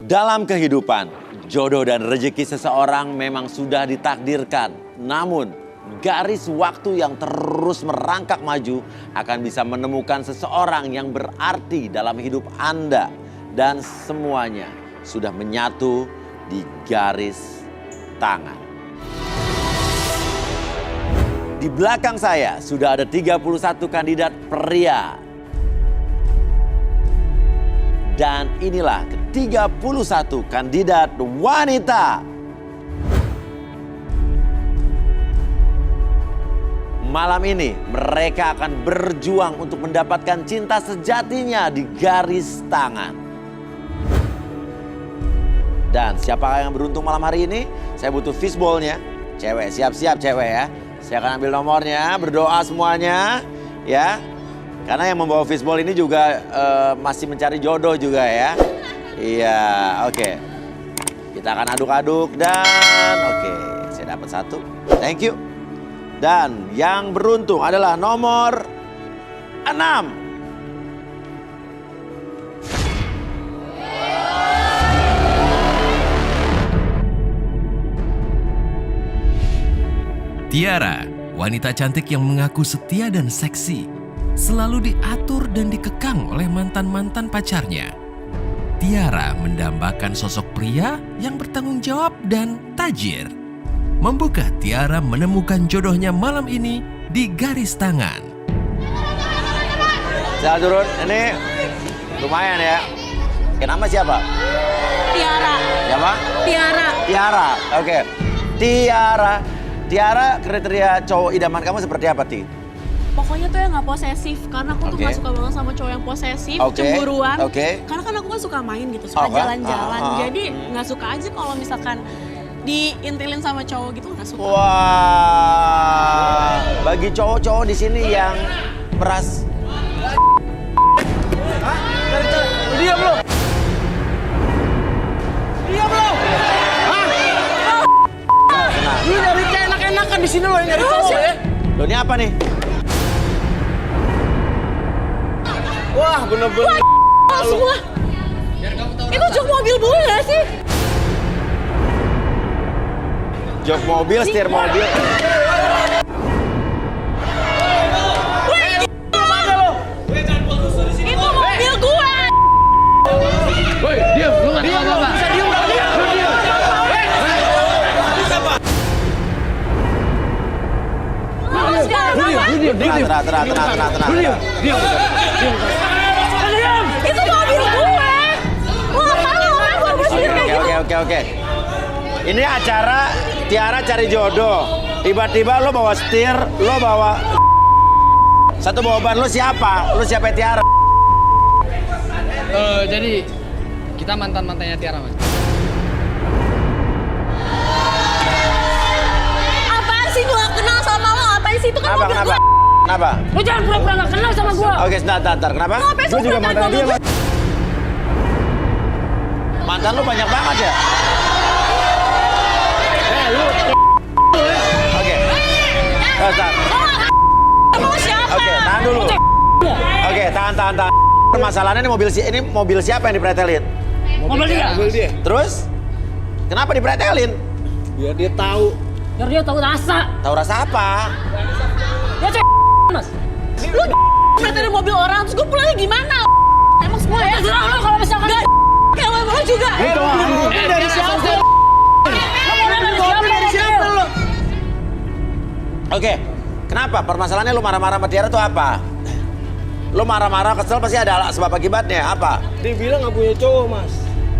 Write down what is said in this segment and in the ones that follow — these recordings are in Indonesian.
Dalam kehidupan, jodoh dan rezeki seseorang memang sudah ditakdirkan. Namun, garis waktu yang terus merangkak maju akan bisa menemukan seseorang yang berarti dalam hidup Anda. Dan semuanya sudah menyatu di garis tangan. Di belakang saya sudah ada 31 kandidat pria. Dan inilah ke-31 kandidat wanita. Malam ini mereka akan berjuang untuk mendapatkan cinta sejatinya di garis tangan. Dan siapakah yang beruntung malam hari ini? Saya butuh fishball-nya. Cewek, siap-siap cewek ya. Saya akan ambil nomornya, berdoa semuanya ya. Karena yang membawa fishball ini juga masih mencari jodoh juga ya. Iya, oke. Kita akan aduk-aduk dan oke, saya dapat satu. Thank you. Dan yang beruntung adalah nomor 6. Tiara, wanita cantik yang mengaku setia dan seksi, selalu diatur dan dikekang oleh mantan-mantan pacarnya. Tiara mendambakan sosok pria yang bertanggung jawab dan tajir. Membuka Tiara menemukan jodohnya malam ini di garis tangan. Saya turun, ini lumayan ya. Oke, nama siapa? Tiara. Siapa? Tiara. Tiara, oke. Tiara, kriteria cowok idaman kamu seperti apa, Ti? Pokoknya tuh yang gak posesif. Karena aku tuh gak suka banget sama cowok yang posesif, cemburuan. Karena kan aku gak suka main gitu, suka jalan-jalan. Jadi gak suka aja kalau misalkan diintilin sama cowok gitu, gak suka. Wah, bagi cowok-cowok di sini yang meras... Diam lo! Diam lo! Lu nyari kayak enak-enakan di sini lo yang nyari cowok ya. Loh, ini apa nih? Wah, bener-bener. Semua. Itu jok mobil boleh gak sih? Jok mobil, setir mobil. Itu mobil gue. Woi, diam. Lu nggak diam lo. Bisa diam nggak? Lu diam. Tenang. Itu mobil gue. Wah, orang gue bersihin kayak gitu. Oke. Ini acara Tiara cari jodoh. Tiba-tiba lo bawa setir, lo bawa... Satu bawa ban, lo siapa? Lo siapa Tiara? Jadi kita mantannya Tiara, Mas. Apaan sih gue gak kenal sama lo? Apaan sih itu kan mobil gue? Kenapa? Lo jangan pura-pura gak kenal sama gue. Oke, sebentar. Kenapa? Gue juga mantan dia, Mas. Mantan lo banyak banget ya? Oke. Bentar. Mau siapa? Oke, tahan dulu. Oke, tahan. Permasalahannya ini mobil siapa yang dipretelin? Mobil dia. Terus? Kenapa dipretelin? Biar dia tahu. Biar dia tahu rasa. Tahu rasa apa? Dia Mas. Lu pretelin mobil orang, terus gue pulangnya gimana? Emang semua ya? Terserah lo kalau misalkan gak kayak lo juga. Itu dari siapa? Dari siapa lo? Oke, kenapa? Permasalahannya lu marah-marah sama Tiara tuh apa? Lu marah-marah, kesel pasti ada sebab akibatnya, apa? Dia bilang nggak punya cowok, Mas.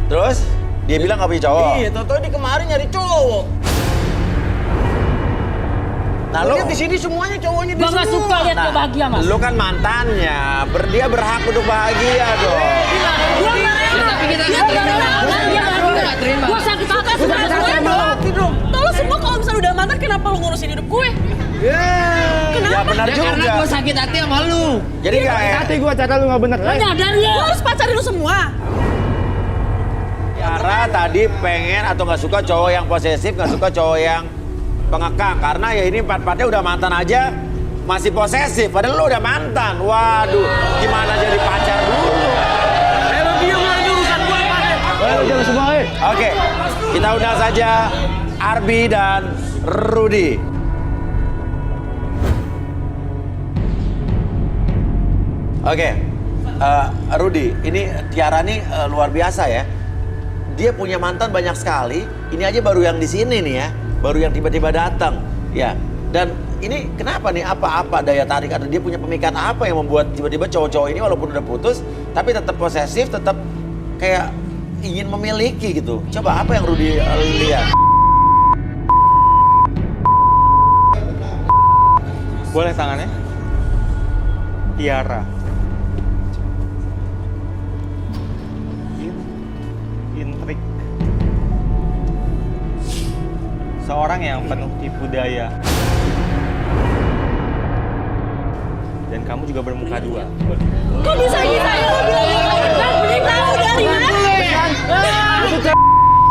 Terus? Dia bilang nggak punya cowok? Iya, tau-tau di kemarin nyari cowok. Nah, lu di sini semuanya cowoknya di Gua gak suka lihat dia bahagia, Mas. Lu kan mantannya, dia berhak untuk bahagia dong. Gua Tapi kita nggak terima. Gua sakit hati semua. Tolong semua kalau misalnya udah mantan, kenapa lu ngurusin hidup gue? Ya benar Ya karena juga. gue sakit hati sama lu. Jadi kayak hati gua cara lu nggak bener. Lo nyadar ya? Gua harus pacarin lu semua. Tiara tadi pengen atau nggak suka cowok yang posesif, nggak suka cowok yang pengekang. Karena ya ini empat-empatnya udah mantan aja masih posesif. Padahal lu udah mantan. Waduh, gimana jadi pacar dulu? Lu diam lagi urusan gua. Oke, kita undang saja Arbi dan Rudy. Oke, Rudy, ini Tiara nih luar biasa ya. Dia punya mantan banyak sekali. Ini aja baru yang di sini nih ya, baru yang tiba-tiba datang, ya. Dan ini kenapa nih? Apa daya tarik? Atau dia punya pemikiran apa yang membuat tiba-tiba cowok-cowok ini walaupun udah putus, tapi tetap posesif, tetap kayak ingin memiliki gitu. Coba apa yang Rudy lihat? Boleh tangannya? Tiara. Intrik. Seorang yang penuh tipu daya. Dan kamu juga bermuka dua. Kok bisa gitu ya? Lo bilang tahu dari mana?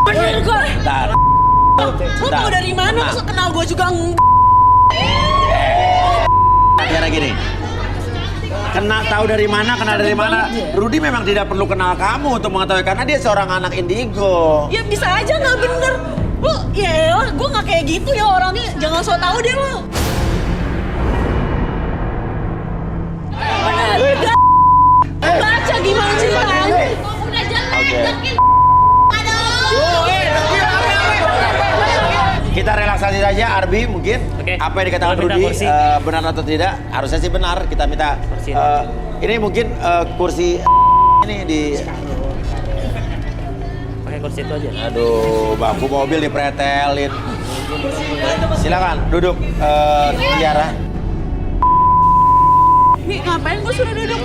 Bener kok. Bentar. Lo tahu dari mana? Masa kenal gue juga Tiara gini. Tahu dari mana? Rudy memang tidak perlu kenal kamu untuk mengetahui karena dia seorang anak indigo. Ya bisa aja nggak bener. Lo ya gue nggak kayak gitu ya orangnya. Jangan so tau deh lo. Bener. Baca gimana ceritanya? Udah jelek. Kita relaksasi saja, Arbi mungkin. Apa yang dikatakan Rudy benar atau tidak? Harusnya sih benar. Kita minta. Ini mungkin kursi ini di. Pakai kursi itu aja. Aduh, bangku mobil dipretelin. Silakan duduk, Tiara. Nih ngapain gue suruh duduk?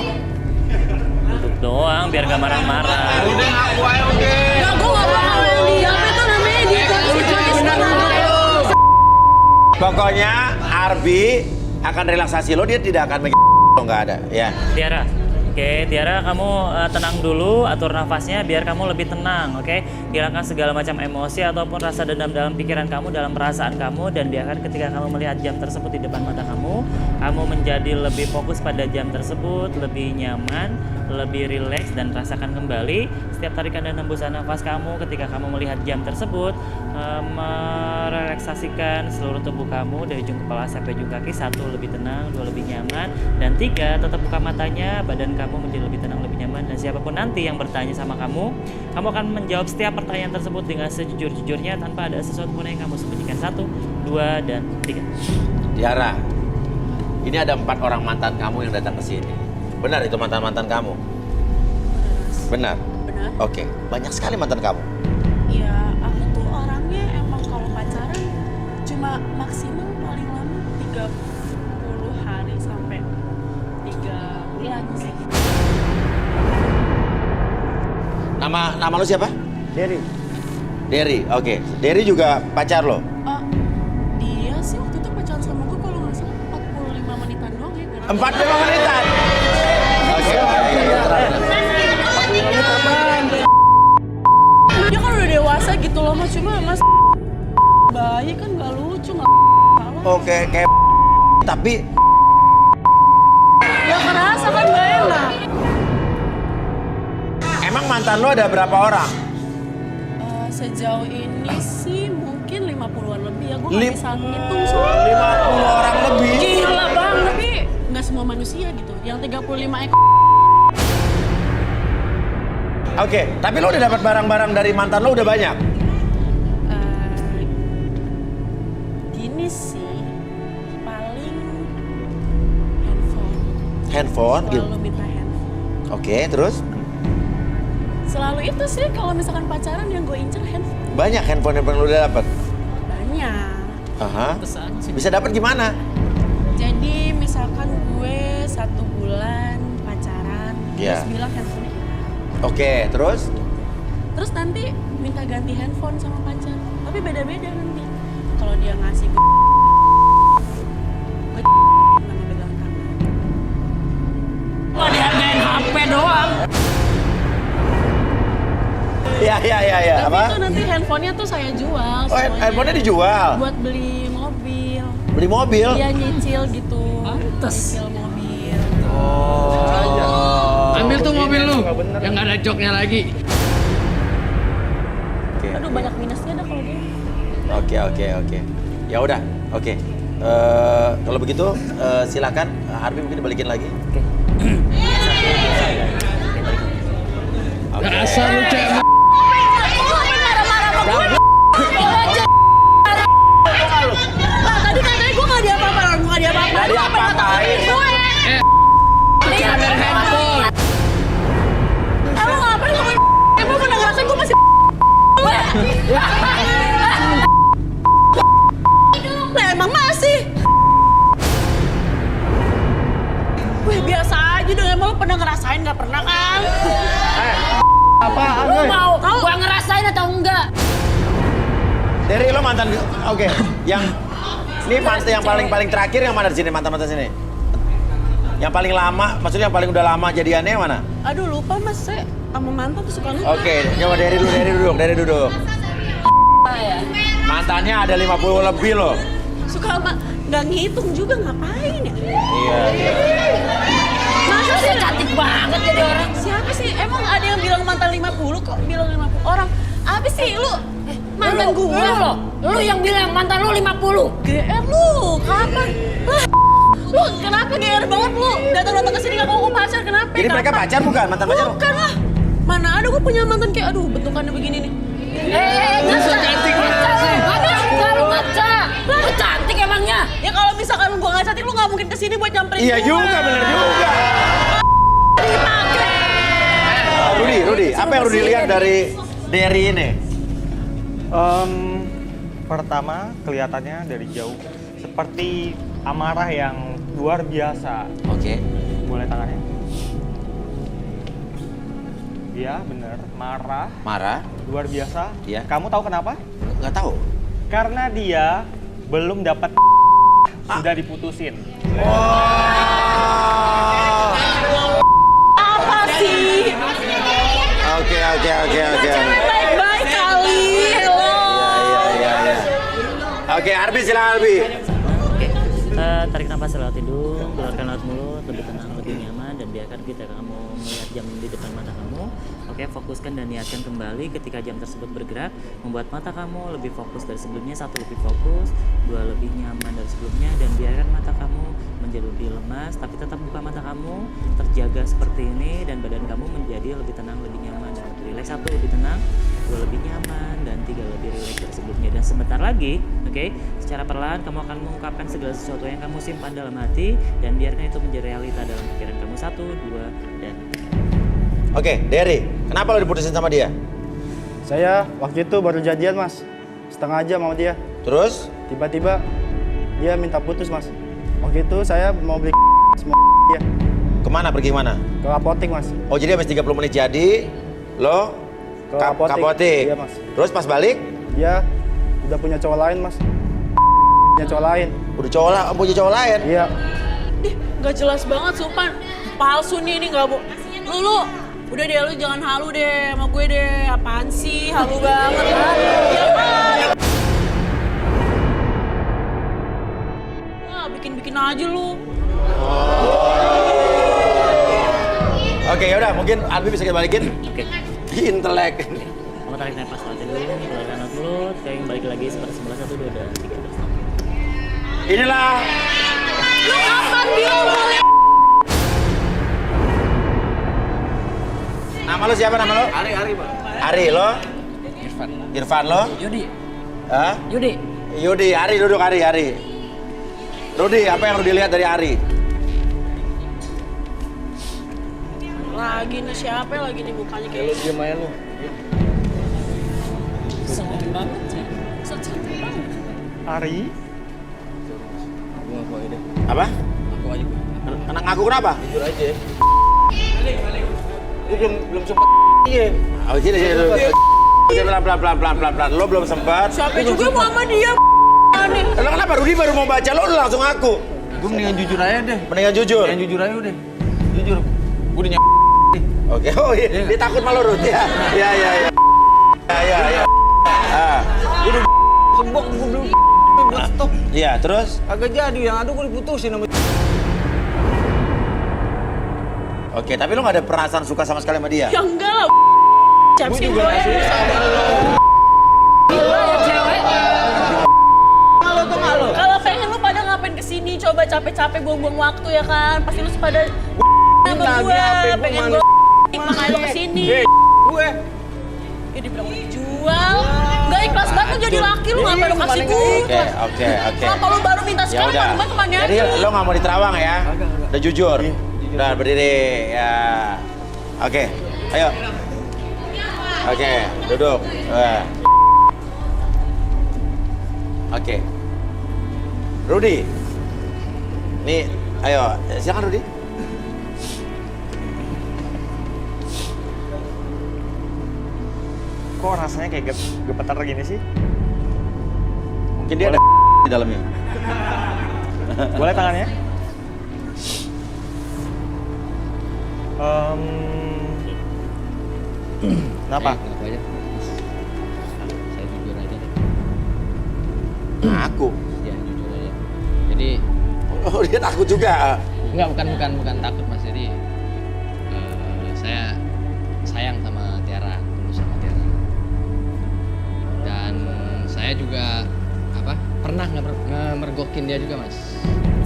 Duduk doang biar gak marah-marah. Udah ngaku aja udah. Ya gue gak bakal yang di apa itu namanya di Pokoknya Arbi akan relaksasi lo, dia tidak akan nggak ada, ya. Tiara, oke, Tiara kamu tenang dulu, atur nafasnya biar kamu lebih tenang, oke? Hilangkan segala macam emosi ataupun rasa dendam dalam pikiran kamu, dalam perasaan kamu, dan biarkan ketika kamu melihat jam tersebut di depan mata kamu menjadi lebih fokus pada jam tersebut, lebih nyaman, lebih rileks, dan rasakan kembali setiap tarikan dan hembusan nafas kamu ketika kamu melihat jam tersebut, merelaksasikan seluruh tubuh kamu dari ujung kepala sampai ujung kaki. 1, lebih tenang, 2, lebih nyaman, dan 3, tetap buka matanya, badan kamu menjadi lebih tenang, lebih nyaman, dan siapapun nanti yang bertanya sama kamu akan menjawab setiap pertanyaan tersebut dengan sejujur-jujurnya tanpa ada sesuatu pun yang kamu sembunyikan. 1, 2, dan 3. Tiara, ini ada 4 orang mantan kamu yang datang ke sini. Benar itu mantan-mantan kamu? Benar? Benar. Oke, banyak sekali mantan kamu. Ya aku tuh orangnya emang kalau pacaran cuma maksimum paling lama 30 hari sampai 3 bulan sih. Nama lu siapa? Derry. Derry, oke. Derry juga pacar lo? Dia sih waktu itu pacaran sama gue kalau nggak salah 45 menitan doang ya. 45 menitan? Oke. Dia kan udah dewasa gitu loh mas, cuma mas bayi kan nggak lucu, nggak salah. Oke, kayak tapi Ya kerasa kan nggak enak. emang mantan lo ada berapa orang? Sejauh ini sih mungkin 50-an lebih ya, gue nggak bisa ngitung soalnya. 50 orang lebih? Gila banget, tapi nggak semua manusia gitu. Yang 35 ekor. Oke, tapi lo udah dapat barang-barang dari mantan lo udah banyak? Gini sih, paling handphone. Selalu minta handphone. Oke, terus? Selalu itu sih kalau misalkan pacaran yang gue incer handphone. Banyak handphone yang lo udah dapat? Banyak. Aha. Bisa dapat gimana? Jadi misalkan gue 1 bulan pacaran, Iya. terus bilang handphone. Oke, terus? Terus nanti minta ganti handphone sama pacar. Tapi beda-beda nanti. Kalau dia ngasih gue mana pegang tangan. Wah, dihargain HP doang. Iya. Tapi Apa? itu nanti handphonenya tuh saya jual. Oh, handphonenya dijual? Buat beli mobil. Beli mobil? Iya, nyicil gitu. Nyicil mobil. Ambil tuh mobil lu, yang nggak ada joknya lagi. aduh banyak minusnya dah kalau dia. Oke. Ya udah, oke. Kalau begitu silakan Harbi mungkin dibalikin lagi. Oke. Dasar lu cewek. Lah tadi katanya gue nggak diapa-apain, gue nggak diapa-apain. Nggak diapa-apain. Kamera handphone. Emang ngapain ngomongin emang pernah ngerasain gue masih Lah emang masih. Wih biasa aja dong, emang lu pernah ngerasain nggak pernah kan? Apaan? Lu mau gua ngerasain atau enggak? Dari lo mantan, oke. Yang ini mantan yang paling terakhir yang mana di sini mantan sini? Yang paling lama, maksudnya yang paling udah lama jadiannya yang mana? Aduh lupa mas, saya sama mantan tuh suka lupa. Oke, coba dari duduk. Mantannya ada 50 lebih loh. Suka sama, nggak ngitung juga ngapain ya? Iya. Masa sih Cantik banget jadi orang. Siapa sih? Emang ada yang bilang mantan 50 kok bilang 50 orang? Apa sih lu? Mantan Lu gua. loh. Lu yang bilang mantan lu 50. GR lu, kapan? Lah, lu kenapa GR banget lu? Datang-datang ke sini nggak mau pacar, kenapa? Jadi mereka Kapan? pacar bukan? Mantan pacar? Bukan lah. Mana ada gua punya mantan kayak aduh bentukannya begini nih. Ngaca. cantik banget sih. Lu ngaca. Lu cantik emangnya. Ya kalau misalkan gua nggak cantik lu nggak mungkin kesini buat nyamperin Iya gua. juga, bener juga. Rudi, apa yang Rudi lihat dari ini? Pertama kelihatannya dari jauh seperti amarah yang luar biasa. Oke. Boleh tangannya? Iya bener, Marah? luar biasa. Iya. Kamu tahu kenapa? Nggak tahu. Karena dia belum dapat sudah diputusin. Apa sih? Oke. Baik-baik kali. Hello. Iya. Oke, Arbi silakan Arbi. Oke, tarik nafas lewat hidung, keluarkan lewat mulut, lebih tenang, lebih nyaman, dan biarkan ketika kamu melihat jam di depan mata kamu. Oke, fokuskan dan niatkan kembali ketika jam tersebut bergerak, membuat mata kamu lebih fokus dari sebelumnya, 1 lebih fokus, 2 lebih nyaman dari sebelumnya, dan biarkan mata kamu menjadi lebih lemas, tapi tetap buka mata kamu, terjaga seperti ini, dan badan kamu menjadi lebih tenang, lebih nyaman, dan lebih rileks. 1 lebih tenang, 2 lebih nyaman, dan 3 lebih rileks dari sebelumnya. Dan sebentar lagi, oke, secara perlahan kamu akan mengungkapkan segala sesuatu yang kamu simpan dalam hati, dan biarkan itu menjadi realita dalam pikiran kamu. 1, 2, dan Oke, Derry, kenapa lo diputusin sama dia? Saya waktu itu baru jadian mas, setengah jam sama dia. Terus? Tiba-tiba dia minta putus mas. Waktu itu saya mau beli semua dia Kemana, pergi kemana? ke apotek mas. Oh jadi habis 30 menit jadi, lo Ke apotek. Iya mas. Terus pas balik, Dia udah punya cowok lain mas. Punya cowok lain. punya cowok lain? Iya. Ih, nggak jelas banget sumpah. Palsu nih ini nggak lu. Udah deh, lu jangan halu deh sama gue deh. Apaan sih? Halu banget. Ya kali. Nah, bikin-bikin aja lu. Oke, yaudah mungkin Arbi bisa kita balikin. oke. Intelek. Kamu tarik nafas lewat hidung, keluarkan lewat mulut, kayak balik lagi seperti semula. 1, 2, dan 3. Inilah Lu kapan bilang boleh? nama lo siapa nama lo? Ari, Pak. Ari lo? Irfan. Irfan lo? Yudi. Hah? Yudi, Ari duduk Ari. Rudi, apa yang Rudi lihat dari Ari? Lagi nih siapa lagi nih mukanya kayak Lu diem aja lu. cantik banget sih. Cantik banget. Ari, Gua ngaku aja deh. Apa? Ngaku aja gua. Anak ngaku kenapa? Jujur aja. Gua belum sempet iya. Oh, sini. Pelan. Lo belum sempat. Siapa juga mau sama dia? Aneh. Lo kenapa Rudi baru mau baca, lo langsung ngaku? Gua mendingan jujur aja deh. Mendingan jujur. Mendingan jujur aja udah. Jujur. Gua udah Oke, oh iya. Dia takut malu Rudi ya? Iya. Gua udah sebok gua belum buat stop. Iya, terus? Agak jadi yang ada gua diputusin sama Oke, tapi lo gak ada perasaan suka sama sekali sama dia? Ya enggak lah. Gua juga gak suka sama lo. Gila ya cewek. Kalau pengen lu pada ngapain kesini, coba capek-capek buang-buang waktu ya kan. Pasti lu pada sama gue, pengen gue makanya lu kesini. Gue. Ya dibilang udah dijual. Gak ikhlas banget lu jadi laki, lu ngapain lu kasih gue. Oke. Kenapa lu baru minta Ya sekarang, udah. Bang kemana Jadi lo nggak mau diterawang ya? Udah jujur. Udah berdiri ya. Oke, ayo. Oke, duduk. Oke. Rudi. Nih, ayo. Silakan Rudi. Kok rasanya kayak gemetar gini sih? Mungkin dia ada di dalamnya. Boleh tangannya? Kenapa? Ngaku aja. Saya jujur aja. Aku. Ya jujur aja. Jadi Oh, dia takut juga. enggak bukan takut Mas. Jadi saya sayang sama Tiara, tulus sama Tiara. Dan saya juga pernah ngemergokin dia juga Mas.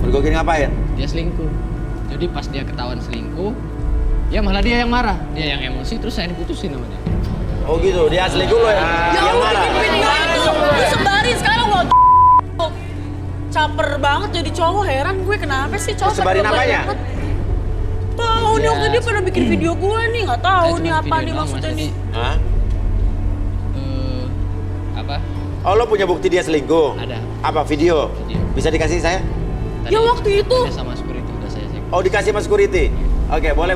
Mergokin ngapain? Dia selingkuh. Jadi pas dia ketahuan selingkuh, ya malah dia yang marah, dia yang emosi, terus saya diputusin sama dia. Oh gitu, dia selingkuh lo yang marah. Bikin video itu, lu sebarin sekarang lo. Caper banget jadi cowok, heran gue kenapa sih cowok. Sebarin apanya? Tahu nih waktu dia pernah bikin video gue nih, nggak tahu nih apa nih maksudnya nih. Hah? Apa? Oh lo punya bukti dia selingkuh? Ada. Apa video? Video. Bisa dikasih saya? Ya waktu itu. Saya sama security udah saya cek. Oh dikasih sama security? Oke, boleh.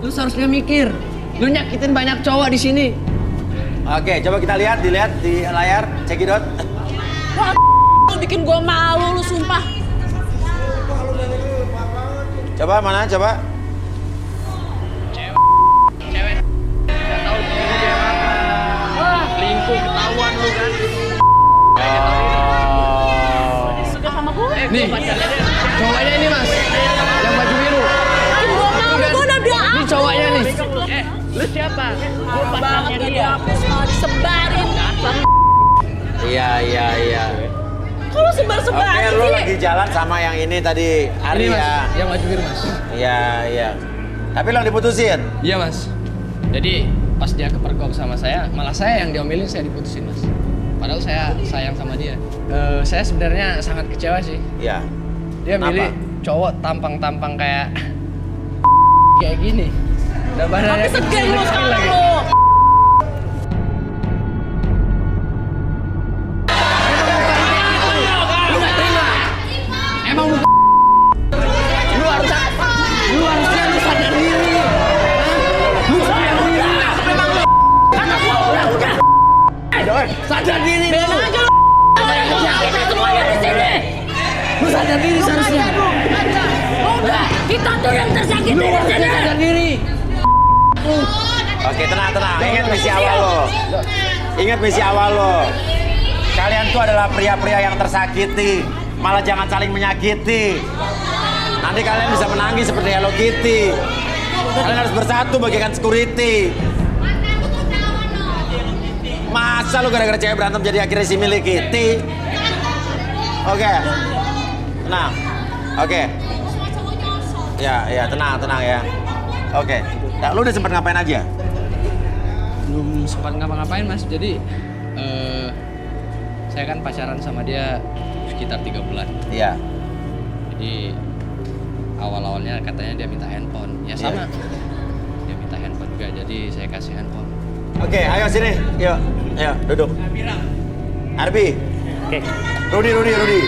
Lu seharusnya mikir, lu nyakitin banyak cowok di sini. Oke, coba kita dilihat di layar, cekidot. Wah, lu bikin gue malu lu sumpah. Coba mana, coba. Cewek. Gak tahu diri dia apa. Wah, selingkuh ketahuan lu kan. Sudah sama gue. Nih, cowoknya ini Mas, yang baju biru. Bikin gue malu, gue udah bilang Ini cowoknya nih. Lu siapa? Gue banget gak dihapus, malah disebarin. Iya. Kok lu sebar-sebarin Oke, lu sih? lagi jalan sama yang ini tadi, Ari Ini Mas, ya? yang baju biru Mas. Iya. Tapi lo diputusin? Iya Mas. Jadi pas dia kepergok sama saya, malah saya yang diomelin, saya diputusin Mas. Padahal saya sayang sama dia. Saya sebenarnya sangat kecewa sih. Iya. Dia Kenapa? milih cowok tampang-tampang kayak kayak gini. Udah badannya Tapi segeng kecil lu sekarang lagi. lu. Lu nggak terima? Emang lu harusnya lu sadar diri. Lu sadar diri. Kata gua udah. Sadar diri lu. Biarin aja lu. Kita semuanya di sini. Lu sadar diri seharusnya. Udah, kita tuh yang tersakiti Lu di harusnya sini. sadar diri. Oke, tenang. Ingat misi awal lo. Ingat misi awal lo. Kalian tuh adalah pria-pria yang tersakiti. Malah jangan saling menyakiti. Nanti kalian bisa menangis seperti Hello Kitty. Kalian harus bersatu bagaikan security. Masa lu gara-gara cewek berantem jadi akhirnya si milik Kitty? Oke. Tenang. Oke. Ya, tenang ya. Oke. Nah, lu udah sempat ngapain aja? Belum sempat ngapa-ngapain Mas. Jadi saya kan pacaran sama dia sekitar 3 bulan. Iya. Jadi awal-awalnya katanya dia minta handphone. Ya sama. Dia minta handphone juga, jadi saya kasih handphone. Oke, ayo sini. Yuk, duduk. Arbi. Oke. Rudi.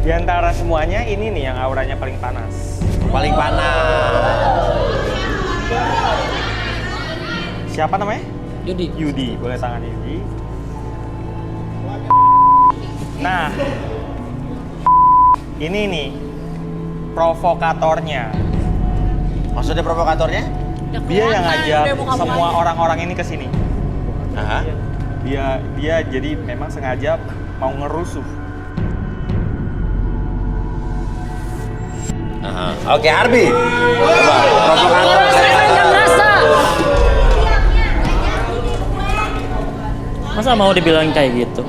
Di antara semuanya ini nih yang auranya paling panas. Paling panas. Siapa namanya? Yudi. Boleh tangan Yudi. Nah, ini nih provokatornya. Maksudnya provokatornya? Dia yang ngajak semua orang-orang ini ke sini. Aha. Dia jadi memang sengaja mau ngerusuh. Oke, Arbi. Coba, provokator. Saya nggak merasa. Masa mau dibilang kayak gitu?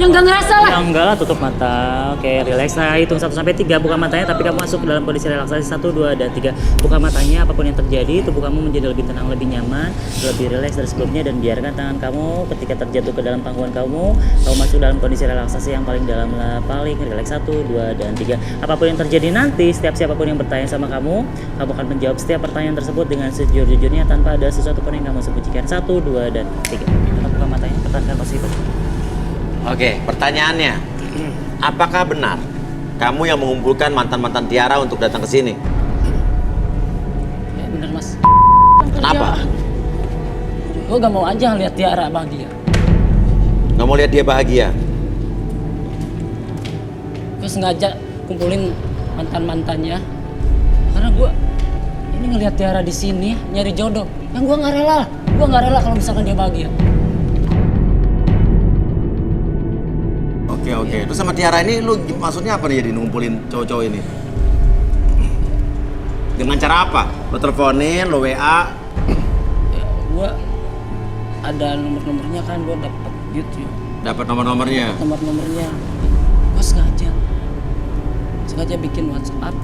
Yang nggak ngerasa lah. Ya enggak lah, tutup mata. Oke, relax. Nah, hitung 1 sampai 3, buka matanya tapi kamu masuk ke dalam kondisi relaksasi. 1, 2, dan 3. Buka matanya, apapun yang terjadi, tubuh kamu menjadi lebih tenang, lebih nyaman, lebih rileks dari sebelumnya, dan biarkan tangan kamu ketika terjatuh ke dalam pangkuan kamu masuk dalam kondisi relaksasi yang paling dalam, paling rileks. 1, 2, dan 3. Apapun yang terjadi nanti, setiap siapapun yang bertanya sama kamu akan menjawab setiap pertanyaan tersebut dengan sejujur-jujurnya tanpa ada sesuatu pun yang kamu sembunyikan. 1, 2, dan 3. Kita buka matanya, pertahankan posisi itu. Oke, pertanyaannya, apakah benar kamu yang mengumpulkan mantan-mantan Tiara untuk datang ke sini? Ya bener mas. Kenapa? Gue gak mau aja lihat Tiara bahagia. Nggak mau lihat dia bahagia? Gue sengaja kumpulin mantan-mantannya karena gue ini ngelihat Tiara di sini nyari jodoh. Yang gue nggak rela kalau misalkan dia bahagia. Oke. Terus sama Tiara ini lu maksudnya apa nih jadi ngumpulin cowok-cowok ini? Dengan cara apa? Lo teleponin, lo WA? Ya, gue ada nomor-nomornya kan, gue dapet gitu. Dapat nomor-nomornya? Nomor-nomornya. Gue sengaja bikin WhatsApp,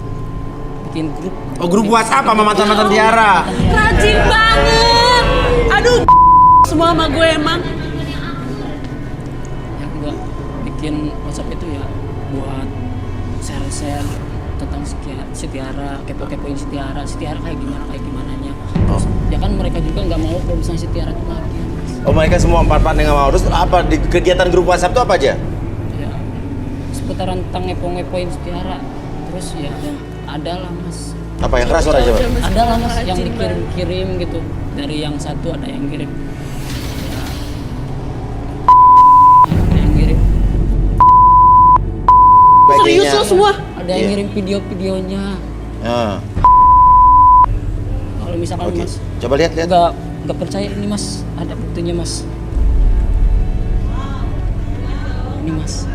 bikin grup. Oh, grup WhatsApp sama mantan-mantan Tiara? Rajin banget. Aduh, semua sama gue emang. Yang gue bikin WhatsApp itu ya buat share-share tentang si Tiara, kepo-kepoin si Tiara kayak gimananya. Oh. Ya kan mereka juga nggak mau kalau misalnya si Tiara tuh bahagia. Oh, mereka semua empat-empat nggak mau. Terus apa di kegiatan grup WhatsApp tuh apa aja? Ya seputaran tentang ngepo-ngepoin si Tiara. Terus ya ada lah mas. Apa yang keras suara coba? Ada lah mas yang dikirim-kirim gitu. Dari yang satu ada yang kirim. Ya, ada yang kirim. Serius lo semua? Ada yang ngirim video-videonya. Kalau misalkan Oke. mas Coba lihat. nggak percaya ini mas, ada buktinya mas. Ini mas.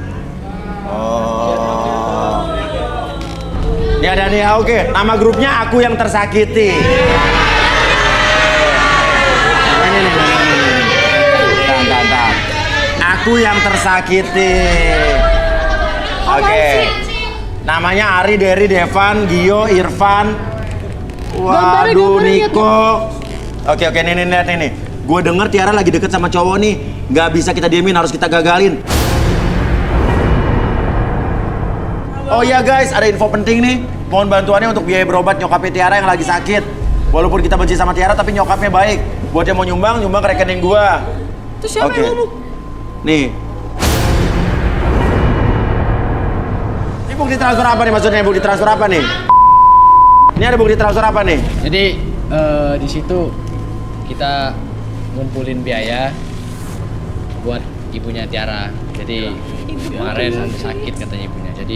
Oh. Ini ada nih, oke. Nama grupnya Aku Yang Tersakiti. Ini. Bentar. Aku Yang Tersakiti. Oke. Namanya Ari, Dery, Devan, Gio, Irfan. Waduh, Niko. Oke, nih, lihat nih. Gue denger Tiara lagi deket sama cowok nih. Gak bisa kita diemin, harus kita gagalin. Oh iya guys, ada info penting nih. Mohon bantuannya untuk biaya berobat nyokapnya Tiara yang lagi sakit. Walaupun kita benci sama Tiara, tapi nyokapnya baik. Buat yang mau nyumbang ke rekening gua. Terus siapa yang ngomong? Nih. Ini bukti transfer apa nih maksudnya? Bukti transfer apa nih? Ini ada bukti transfer apa nih? Jadi di situ kita ngumpulin biaya buat ibunya Tiara. Jadi kemarin sakit katanya ibunya. Jadi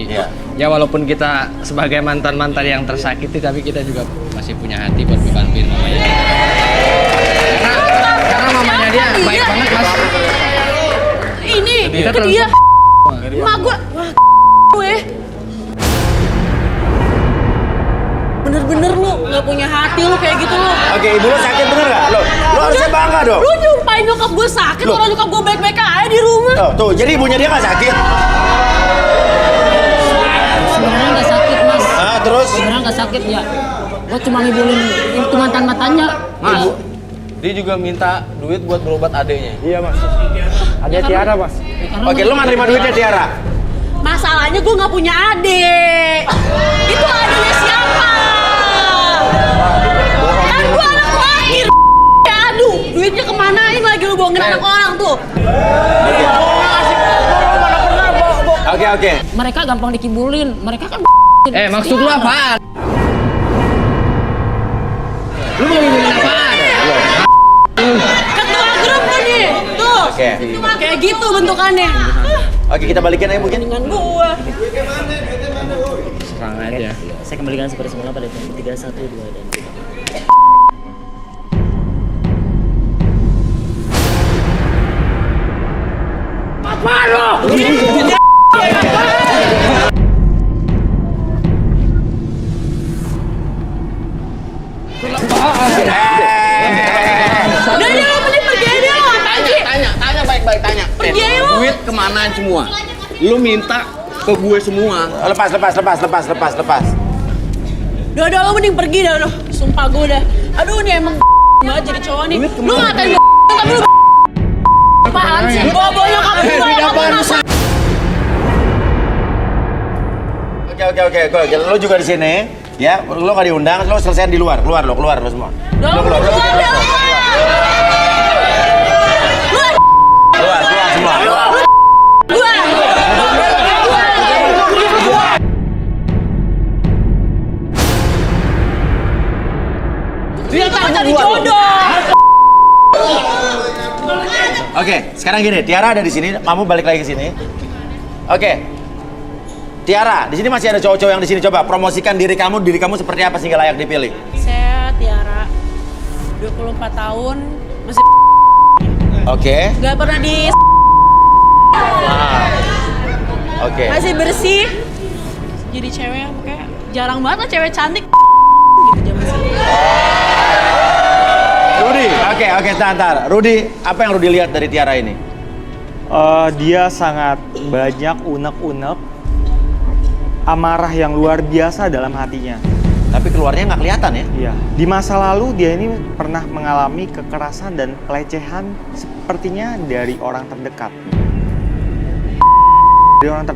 ya walaupun kita sebagai mantan-mantan yang tersakiti, tapi kita juga masih punya hati buat ngebantuin mamanya. Karena mamanya dia baik banget mas. Ini Kita ke dia. Emak gue. Wah, gue. Bener-bener lu nggak punya hati lu kayak gitu lu. Oke, ibu lo sakit bener nggak? Lo harusnya bangga dong. Lu nyumpain nyokap gue sakit, orang nyokap gue baik-baik aja di rumah. Oh, tuh, jadi ibunya dia nggak sakit? Sebenarnya nggak sakit mas. Terus? Sebenarnya nggak sakit ya. Gue cuma ngibulin itu mantan-mantannya. Mas, dia juga minta duit buat berobat adeknya. Iya mas. Ada Tiara mas. Oke, lo nggak terima duitnya Tiara? Masalahnya gue nggak punya adik. Itu adiknya siapa? Kan gue anak terakhir. Ya aduh, duitnya kemanain lagi lu bohongin anak orang tuh. Oke. Mereka gampang dikibulin. Mereka kan Maksud lu apaan? Lu mau ngibulin apaan? Ketua grup lu nih. Tuh. Oke. Kayak gitu bentukannya. Oke, kita balikin aja mungkin. Dengan gua. Serang aja. Saya kembalikan seperti semula pada jam 3, 1, 2, dan 3. apaan semua? Lu minta ke gue semua. Lepas. Udah lo mending pergi dah lo. Sumpah gue udah. Aduh nih emang banget jadi cowok nih. Lu ngatain gue tapi lu apaan sih? Bawa nyokap gue. Oke. Lo juga di sini. Ya, lo gak diundang, lo selesaiin di luar. Keluar lo semua. Lo keluar. Keluar semua. Dia tak cari jodoh. Oke, sekarang gini, Tiara ada di sini, kamu balik lagi ke sini. Oke. Tiara, di sini masih ada cowok-cowok yang di sini. Coba promosikan diri kamu seperti apa sehingga layak dipilih. Saya Tiara, 24 tahun, masih Oke. Gak pernah di Oke. masih bersih. Jadi cewek kayak jarang banget lah cewek cantik gitu zaman sekarang. Rudy, oke, sebentar. Rudy, apa yang Rudy lihat dari Tiara ini? Dia sangat banyak unek-unek, amarah yang luar biasa dalam hatinya. Tapi keluarnya nggak kelihatan ya? Iya. Di masa lalu dia ini pernah mengalami kekerasan dan pelecehan sepertinya dari orang terdekat. Orang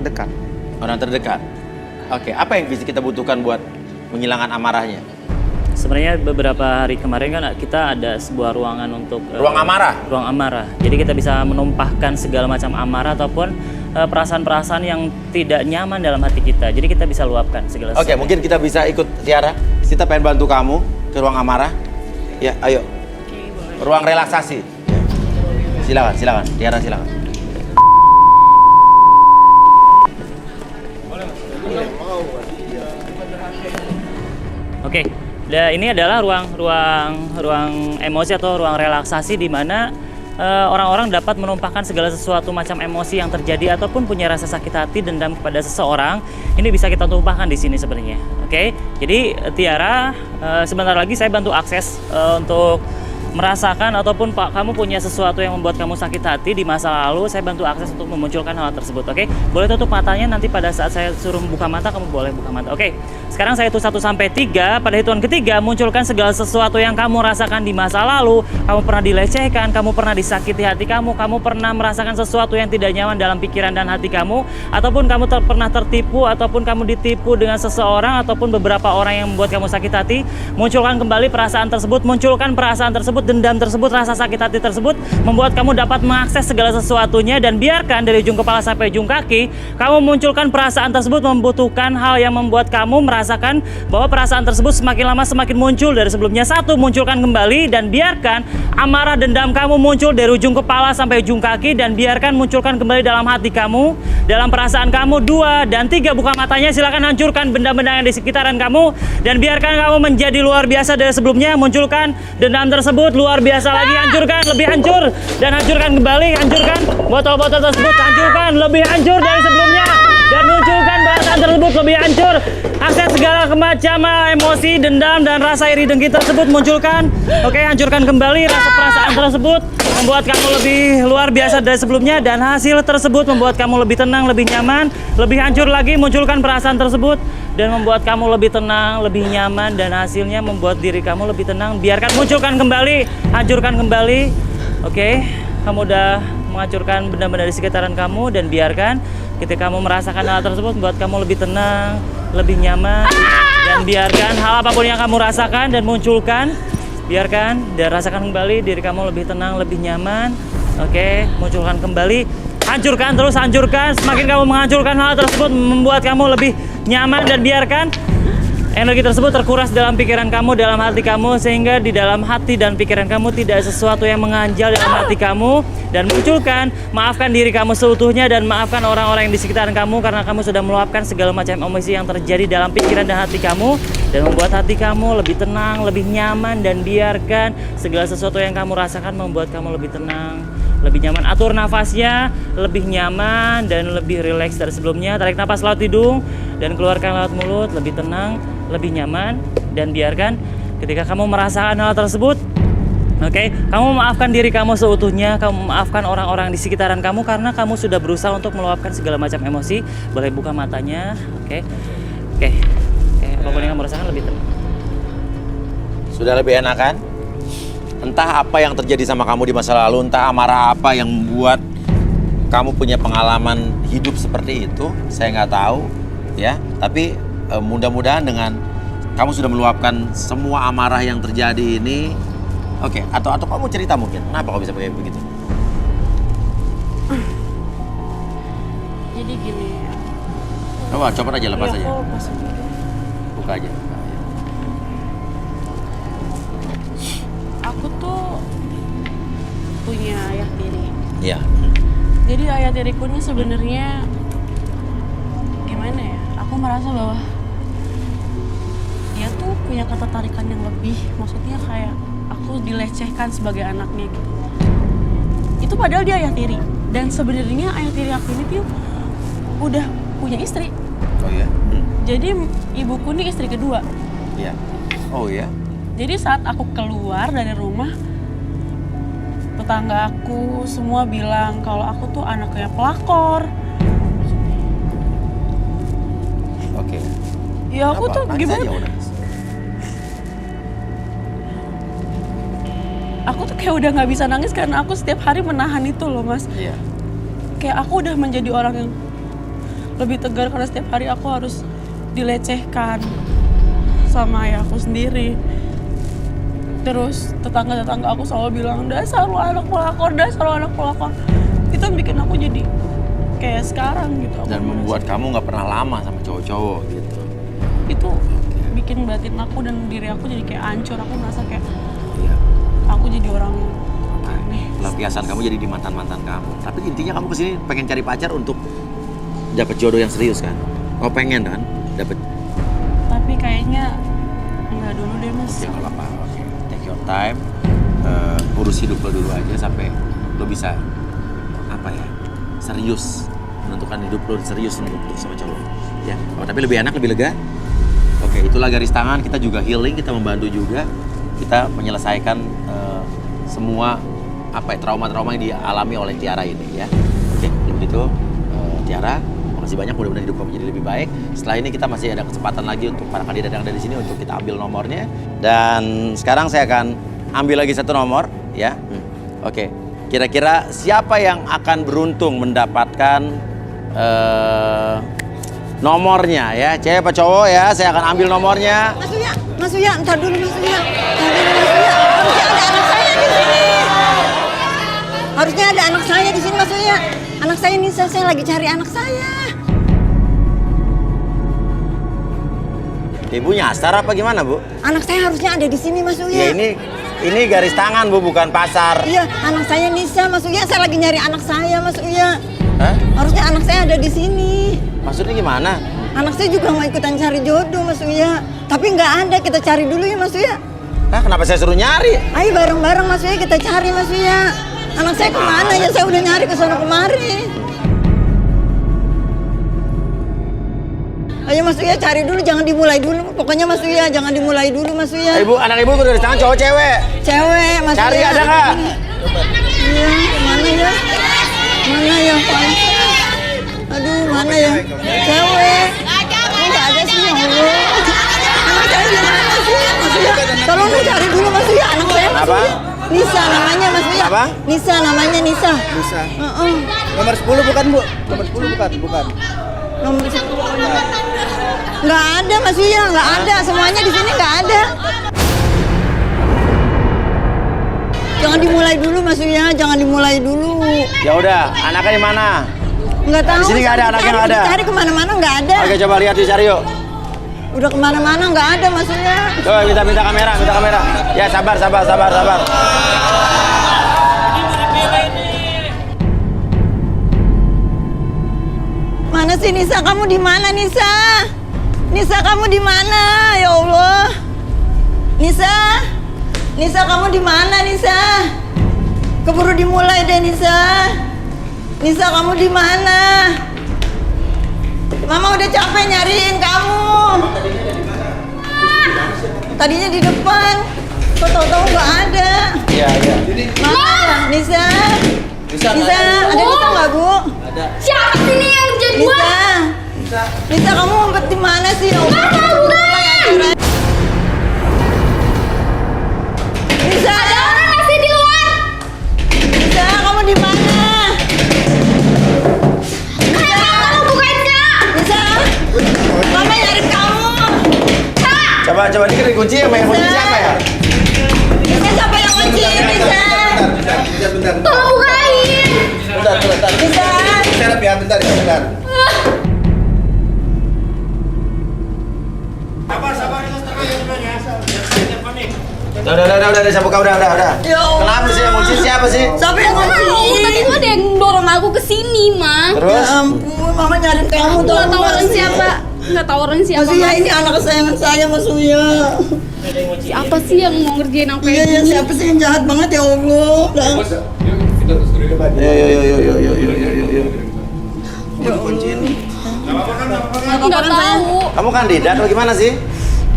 terdekat. Oke, apa yang bisa kita butuhkan buat menghilangkan amarahnya? Sebenarnya beberapa hari kemarin kan kita ada sebuah ruangan untuk Ruang amarah? Ruang amarah. Jadi kita bisa menumpahkan segala macam amarah ataupun perasaan-perasaan yang tidak nyaman dalam hati kita. Jadi kita bisa luapkan segala sesuatu. Oke, mungkin kita bisa ikut Tiara. Kita pengen bantu kamu ke ruang amarah. Ya, ayo. Ruang relaksasi. Silakan. Tiara, silakan. Oke. Ini adalah ruang emosi atau ruang relaksasi di mana orang-orang dapat menumpahkan segala sesuatu macam emosi yang terjadi ataupun punya rasa sakit hati, dendam kepada seseorang. Ini bisa kita tumpahkan di sini sebenarnya. Oke. Jadi Tiara, sebentar lagi saya bantu akses untuk merasakan ataupun kamu punya sesuatu yang membuat kamu sakit hati di masa lalu, saya bantu akses untuk memunculkan hal tersebut. Oke, boleh tutup matanya, nanti pada saat saya suruh buka mata kamu boleh buka mata. Oke, sekarang saya hitung 1 sampai 3. Pada hitungan ketiga munculkan segala sesuatu yang kamu rasakan di masa lalu. Kamu pernah dilecehkan, kamu pernah disakiti hati kamu pernah merasakan sesuatu yang tidak nyaman dalam pikiran dan hati kamu, ataupun kamu pernah tertipu ataupun kamu ditipu dengan seseorang ataupun beberapa orang yang membuat kamu sakit hati. Munculkan kembali perasaan tersebut, dendam tersebut, rasa sakit hati tersebut membuat kamu dapat mengakses segala sesuatunya, dan biarkan dari ujung kepala sampai ujung kaki kamu munculkan perasaan tersebut membutuhkan hal yang membuat kamu merasakan bahwa perasaan tersebut semakin lama semakin muncul dari sebelumnya. 1, munculkan kembali dan biarkan amarah dendam kamu muncul dari ujung kepala sampai ujung kaki, dan biarkan munculkan kembali dalam hati kamu, dalam perasaan kamu. 2 dan 3, buka matanya, silakan hancurkan benda-benda yang di sekitaran kamu dan biarkan kamu menjadi luar biasa dari sebelumnya. Munculkan dendam tersebut luar biasa lagi, hancurkan, lebih hancur, dan hancurkan kembali, hancurkan botol-botol tersebut, hancurkan lebih hancur dari sebelumnya, dan munculkan perasaan tersebut lebih hancur. Akses segala macam emosi, dendam, dan rasa iri dengki tersebut munculkan. Oke, hancurkan kembali rasa perasaan tersebut membuat kamu lebih luar biasa dari sebelumnya, dan hasil tersebut membuat kamu lebih tenang, lebih nyaman, lebih hancur lagi. Munculkan perasaan tersebut dan membuat kamu lebih tenang, lebih nyaman, dan hasilnya membuat diri kamu lebih tenang. Biarkan munculkan kembali, hancurkan kembali. Oke, kamu udah menghancurkan benda-benda di sekitaran kamu, dan biarkan ketika kamu merasakan hal tersebut membuat kamu lebih tenang, lebih nyaman, dan biarkan hal apapun yang kamu rasakan dan munculkan, biarkan dan rasakan kembali diri kamu lebih tenang, lebih nyaman. Oke, munculkan kembali, hancurkan terus, hancurkan. Semakin kamu menghancurkan hal tersebut membuat kamu lebih nyaman, dan biarkan energi tersebut terkuras dalam pikiran kamu, dalam hati kamu, sehingga di dalam hati dan pikiran kamu tidak sesuatu yang mengganjal dalam hati kamu. Dan munculkan, maafkan diri kamu seutuhnya dan maafkan orang-orang yang di sekitaran kamu karena kamu sudah meluapkan segala macam emosi yang terjadi dalam pikiran dan hati kamu, dan membuat hati kamu lebih tenang, lebih nyaman. Dan biarkan segala sesuatu yang kamu rasakan membuat kamu lebih tenang, lebih nyaman. Atur nafasnya lebih nyaman dan lebih rileks dari sebelumnya. Tarik nafas lewat hidung dan keluarkan lewat mulut, lebih tenang, lebih nyaman. Dan biarkan ketika kamu merasakan hal tersebut, Oke, kamu maafkan diri kamu seutuhnya, kamu maafkan orang-orang di sekitaran kamu karena kamu sudah berusaha untuk meluapkan segala macam emosi. Boleh buka matanya, oke. Apapun yang kamu rasakan lebih tenang. Sudah lebih enak kan? Entah apa yang terjadi sama kamu di masa lalu, entah amarah apa yang membuat kamu punya pengalaman hidup seperti itu, saya nggak tahu, ya. Tapi mudah-mudahan dengan kamu sudah meluapkan semua amarah yang terjadi ini. Oke, atau kamu cerita mungkin, kenapa kau bisa kayak begitu? Jadi gini ya. Coba aja, lepas aja. Buka aja. Aku tuh punya ayah tiri. Iya. Jadi ayah tiriku ini sebenarnya gimana ya? Aku merasa bahwa dia tuh punya ketertarikan yang lebih, maksudnya kayak aku dilecehkan sebagai anaknya gitu. Itu padahal dia ayah tiri. Dan sebenarnya ayah tiri aku ini tuh udah punya istri. Oh iya? Jadi ibuku ini istri kedua. Iya. Oh iya? Jadi saat aku keluar dari rumah, tetangga aku semua bilang kalau aku tuh anaknya pelakor. Oke. Ya aku tuh gimana? Aku tuh kayak udah nggak bisa nangis karena aku setiap hari menahan itu loh, Mas. Iya. Kayak aku udah menjadi orang yang lebih tegar karena setiap hari aku harus dilecehkan sama ayahku sendiri. Terus tetangga-tetangga aku selalu bilang, dasar lu anak pelakor, dasar lu anak pelakor. Itu yang bikin aku jadi kayak sekarang gitu. Dan membuat kamu nggak pernah lama sama cowok-cowok gitu. Itu bikin batin aku dan diri aku jadi kayak hancur. Aku merasa kayak Iya. aku jadi orang aneh. Pelampiasan kamu jadi di mantan-mantan kamu. Tapi intinya kamu kesini pengen cari pacar untuk dapat jodoh yang serius kan? Oh pengen kan? Dapat. Tapi kayaknya enggak dulu deh, Mas. Ya nggak apa-apa. Oke. Take your time. Urus hidup lo dulu aja sampai lo bisa apa ya? Serius menentukan hidup lo serius untuk sama cowok. Ya. Oh, tapi lebih enak, lebih lega. Oke, itulah garis tangan. Kita juga healing, kita membantu juga. Kita menyelesaikan semua apa ya, trauma-trauma yang dialami oleh Tiara ini ya. Oke, kalau begitu Tiara, makasih banyak, mudah-mudahan hidup kamu jadi lebih baik. Setelah ini kita masih ada kesempatan lagi untuk para kandidat yang ada di sini untuk kita ambil nomornya. Dan sekarang saya akan ambil lagi satu nomor ya. Oke, kira-kira siapa yang akan beruntung mendapatkan nomornya ya? Cewek apa cowok ya? Saya akan ambil nomornya. Mas Uya, entar dulu Mas Uya. Harusnya ada anak saya di sini. Harusnya ada anak saya di sini Mas Uya. Anak saya Nisa, saya lagi cari anak saya. Ibu nyasar apa gimana, Bu? Anak saya harusnya ada di sini Mas Uya. Ya ini garis tangan, Bu, bukan pasar. Iya, anak saya Nisa Mas Uya. Saya lagi nyari anak saya Mas Uya. Hah? Harusnya anak saya ada di sini. Maksudnya gimana? Anak saya juga mau ikutan cari jodoh Mas Uya. Tapi nggak ada, kita cari dulu ya Mas Uya. Hah, kenapa saya suruh nyari? Ayo bareng-bareng Mas Uya kita cari Mas Uya. Anak saya kemana ya? Saya udah nyari ke sana kemari. Ayo Mas Uya cari dulu, jangan dimulai dulu. Pokoknya Mas Uya jangan dimulai dulu Mas Uya. Ibu, anak ibu udah di tangan cowok cewek. Cewek Mas Uya. Cari ada nggak? Iya, mana ya? Mana ya? Aduh, mana ya? Cewek. Nggak ada sih ya Allah. Anak saya di mana sih? Mas Uya, tolong cari dulu Mas Uya. Anak saya Mas Apa? Uya. Nisa namanya Mas Uya. Apa? Nisa namanya Nisa. Bisa. Nomor 10 bukan, Bu? Nomor 10 bukan. Nomor 10. Nggak ada Mas Uya, nggak ada. Semuanya di sini nggak ada. Jangan dimulai dulu Mas Uya, jangan dimulai dulu. Ya udah, anaknya di mana? Nggak tahu. Di sini nggak ada, anaknya nggak ada. Cari kemana-mana nggak ada. Oke, coba lihat dicari yuk. Udah kemana-mana nggak ada Mas Uya. Coba minta kamera. Ya sabar. Mana sih Nisa? Kamu di mana Nisa? Nisa kamu di mana? Ya Allah. Nisa kamu di mana Nisa? Keburu dimulai deh Nisa. Nisa kamu di mana? Mama udah capek nyariin kamu. Tadinya di depan. Kok tahu-tahu nggak ada? Iya. Mana? Nisa, ada Nisa nggak Bu? Ada. Siapa sih nih yang kerjain gua? Nisa, kamu ngumpet di mana sih? Nggak tahu bukan. Nisa, ada orang masih di luar. Nisa, kamu di mana? Kenapa kamu bukain Kak? Nisa, Mama nyari kamu. Kak. Coba ini kunci yang kunci siapa ya? Nisa, siapa yang kunci? Nisa. Tolong bukain. Bentar. Nisa. Bentar ya, bentar. Udah, saya buka, udah. Ya Allah. Kenapa sih yang kunci siapa sih? Siapa yang kunci? Tadi tuh ada yang dorong aku ke sini, Ma. Terus? Ya ampun, Mama nyari kamu tuh. Nggak tahu orang siapa. Nggak tahu orang siapa. Mas Uya, ini anak kesayangan saya, Mas Uya. Siapa sih yang mau ngerjain aku Iya, kayak gini? siapa sih yang jahat banget ya Allah. Nggak tahu. Kamu kandidat atau gimana sih?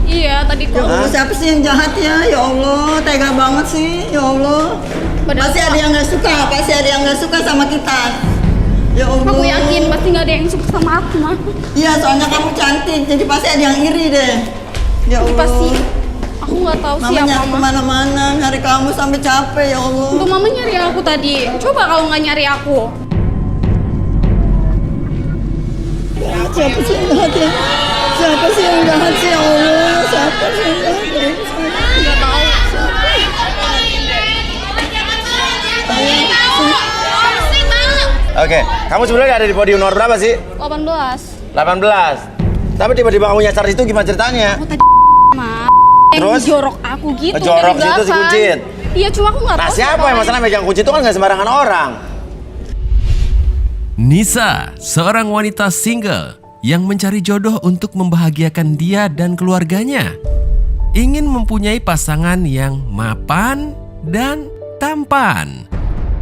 Iya, tadi Ya kok. Allah, siapa sih yang jahat ya? Ya Allah, tega banget sih. Ya Allah. Pasti ada yang nggak suka, sama kita. Ya Allah. Aku yakin pasti nggak ada yang suka sama aku, Ma. Iya, soalnya kamu cantik, jadi pasti ada yang iri deh. Ya Allah. Pasti. Aku nggak tahu Mama siapa, nyari Ma. kemana-mana, nyari kamu sampai capek ya Allah. Untuk Mama nyari aku tadi. Coba kalau nggak nyari aku. Siapa sih yang jahat ya? Siapa sih yang jahat sih ya Allah? Siapa sih yang jahat? Nggak tahu. Oke, kamu sebenarnya ada di podium nomor berapa sih? 18. 18. Tapi tiba-tiba kamu nyasar itu gimana ceritanya? Aku tadi Ma. Yang Terus? jorok aku gitu. Ngejorok dari situ si belakang. Kuncit? Iya, cuma aku nggak Nah tahu siapa yang masalah megang kunci itu kan nggak sembarangan orang. Nisa, seorang wanita single yang mencari jodoh untuk membahagiakan dia dan keluarganya. Ingin mempunyai pasangan yang mapan dan tampan.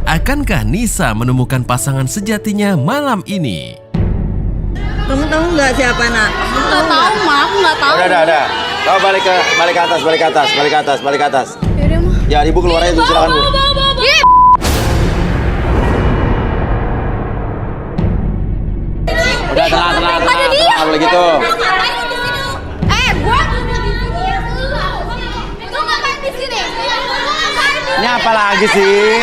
Akankah Nisa menemukan pasangan sejatinya malam ini? Kamu tahu nggak siapa nak? Aku nggak tahu, Ma. Aku nggak tahu. Udah. Kau balik ke atas. Yaudah, Ma. Ya ibu keluar aja dulu, silakan bu. Ih, Udah tenang, boleh gitu. Gua lu ngapain di sini? Ini apa lagi sih?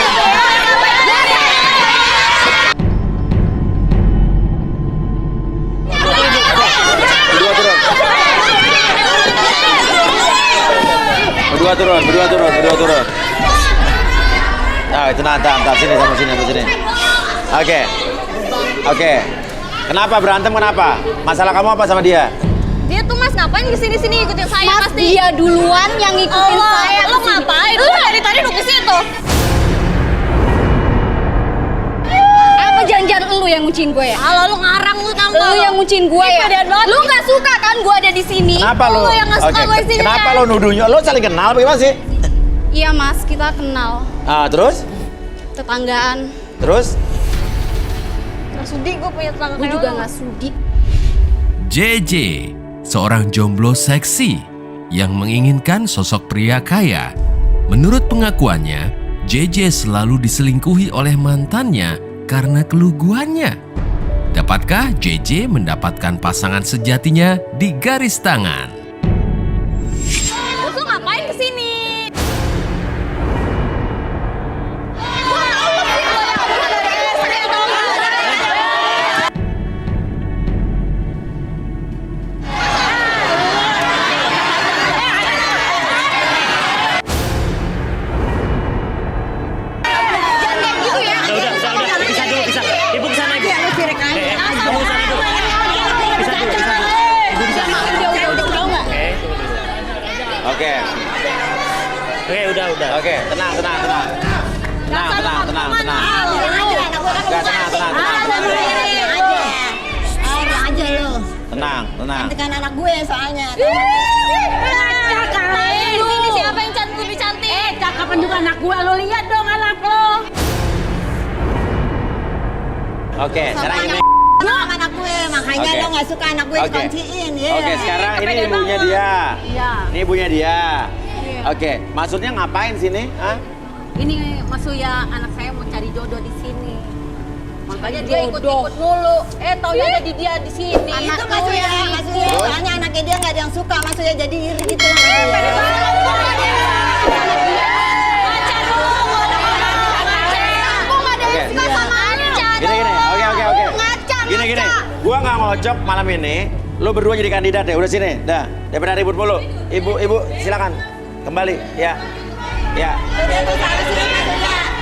Berdua turun. Nah, itu nanti sini sama sini. Oke. Kenapa berantem? Masalah kamu apa sama dia? Dia tuh Mas ngapain kesini-sini ikutin saya Mas, pasti? Dia duluan yang ngikutin saya. Lu ngapain? Lu dari tadi duduk di situ. Apa janjian lu yang ngunciin gue ya? Kalau lu ngarang lu tahu. Lu yang ngunciin gue ya? Lu nggak suka kan gue ada di sini? Kenapa lu? Lu yang nggak suka gue di sini. Kenapa lu nuduhnya? Lu saling kenal bagaimana sih? Iya Mas, kita kenal. Terus? Tetanggaan. Terus? Nggak sudi gue punya tetangga kayak lu. Gue juga nggak sudi. JJ, seorang jomblo seksi yang menginginkan sosok pria kaya. Menurut pengakuannya, JJ selalu diselingkuhi oleh mantannya karena keluguannya. Dapatkah JJ mendapatkan pasangan sejatinya di garis tangan? Lu ngapain kesini? Oke, tenang. Enggak, tenang. Aja lo. Tenang. Cantikan anak gue soalnya. Ini siapa yang cantik? Cakapan juga anak gue, lo lihat dong anak lo. Oke, sekarang ini. Lo anak gue, makanya lo nggak suka anak gue dikunciin. Oke, sekarang ini ibunya dia. Iya. Ini ibunya dia. Oke, maksudnya ngapain sini? Hah? Ini Mas Surya, anak saya mau cari jodoh di sini. Makanya dia ikut-ikut mulu. Taunya jadi dia di sini. Itu Mas Surya, soalnya anaknya dia nggak ada yang suka Mas Surya, jadi iri gitu lah. Gini, oke. Gini, gua nggak ngocok malam ini. Lu berdua jadi kandidat ya, udah sini, dah. Daripada ribut mulu. Ibu, silakan kembali, ya. Ya.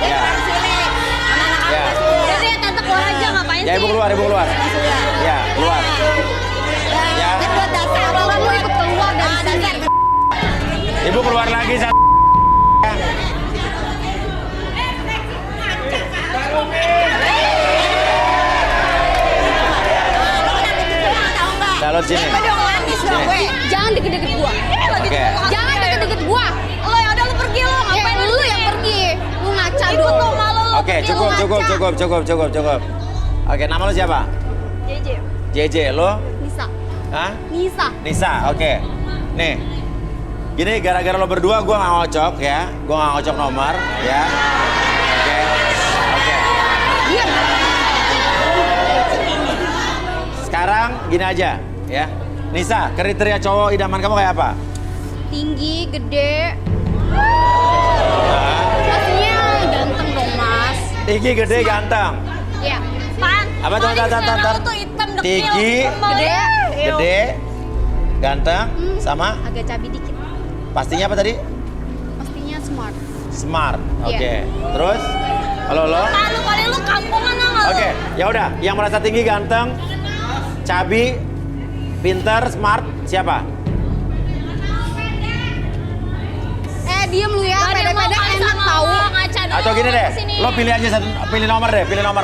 Ya. Ya. Jadi tante keluar aja, ngapain sih? Ya, ibu keluar. Ya, keluar. Ya. Kalau mau ikut keluar dari sini. Ibu keluar lagi, Salon sini. Jangan deket-deket gua. Oke. Jangan deket-deket gua. Lo ya udah lu pergi lo. Ngapain lu yang pergi? Lu ngaca dong. Oke, cukup. Oke, nama lu siapa? JJ, lo? Nisa. Hah? Nisa. Oke. Nih. Gini, gara-gara lo berdua gua nggak ngocok ya. Gua nggak ngocok nomor ya. Oke. Diam. Sekarang gini aja ya. Nisa, kriteria cowok idaman kamu kayak apa? Tinggi, gede. Nah. Pastinya ganteng dong, Mas. Tinggi, gede, ganteng. Iya. Pan. Apa tuh, tar. Tinggi, gede, ganteng, sama? Agak cabi dikit. Pastinya apa tadi? Pastinya smart. Smart. Oke. Iya. Terus? Halo. Kali lu kampungan nggak? Oke, ya udah. Yang merasa tinggi, ganteng, cabi, pinter, smart, siapa? Diem lu ya, pede-pede enak tahu. Atau gini deh, lo pilih aja pilih nomor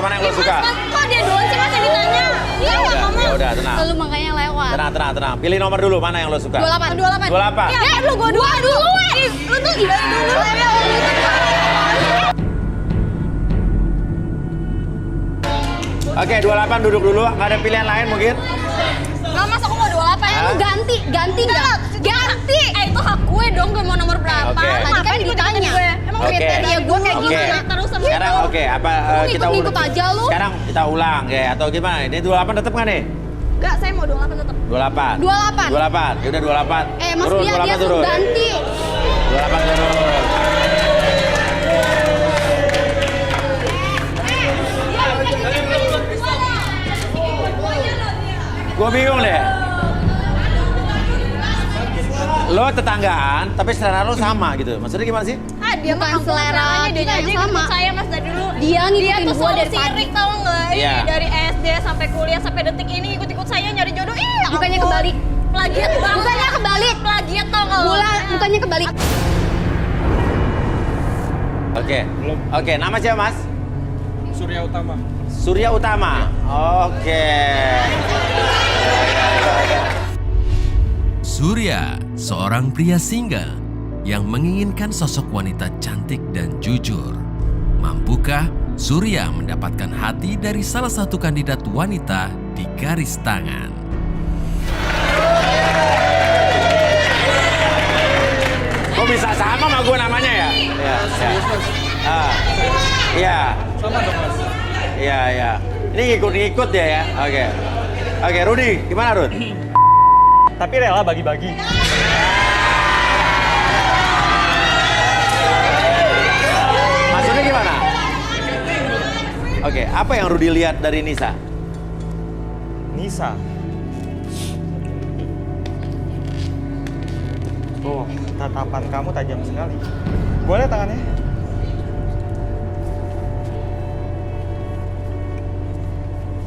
mana yang lo suka. Kok dia duluan sih, Mas, yang ditanya? Iya, Ya udah, tenang. Lu makanya lewat. Tenang. Pilih nomor dulu, mana yang lo suka? 28. 28. Ya, lu gua dua dulu. Lu tuh gila dulu. Oke, 28 duduk dulu. Nggak ada pilihan lain mungkin? Nggak, Mas, aku mau 28. Lu ganti nggak? Ganti. Itu hak gue dong, gue mau nomor berapa. Oke. Tadi kan ditanya. Emang kriteria gue kayak gimana? Terus sama Sekarang kita ikut aja lu. Sekarang kita ulang ya, atau gimana? Ini 28 tetap nggak nih? Enggak, saya mau 28 tetap. 28. 28. Ya udah 28. Mas, turun, dia 28 suruh turun. ganti. 28 turun. Gue bingung deh. Lo tetanggaan, tapi selera lo sama gitu. Maksudnya gimana sih? Dia bukan selera kita yang sama. Saya Mas dari dulu. Dia ngikutin tuh gua selalu dari pagi. sirik, tau nggak? Iya. Dari SD sampai kuliah sampai detik ini ikut-ikut saya nyari jodoh. Bukannya kebalik. Plagiat banget. Bukannya kebalik. Plagiat tau nggak? Bukannya kebalik. Oke, nama siapa Mas? Surya Utama. Oke. Surya, seorang pria single yang menginginkan sosok wanita cantik dan jujur. Mampukah Surya mendapatkan hati dari salah satu kandidat wanita di garis tangan? Kok bisa sama sama gue namanya ya? Iya. Sama dong Mas. Iya. Ini ngikut-ngikut ya? Oke, Rudi, gimana Rud? Tapi rela bagi-bagi. Maksudnya gimana? Oke, apa yang Rudi lihat dari Nisa? Oh, tatapan kamu tajam sekali. Boleh tangannya?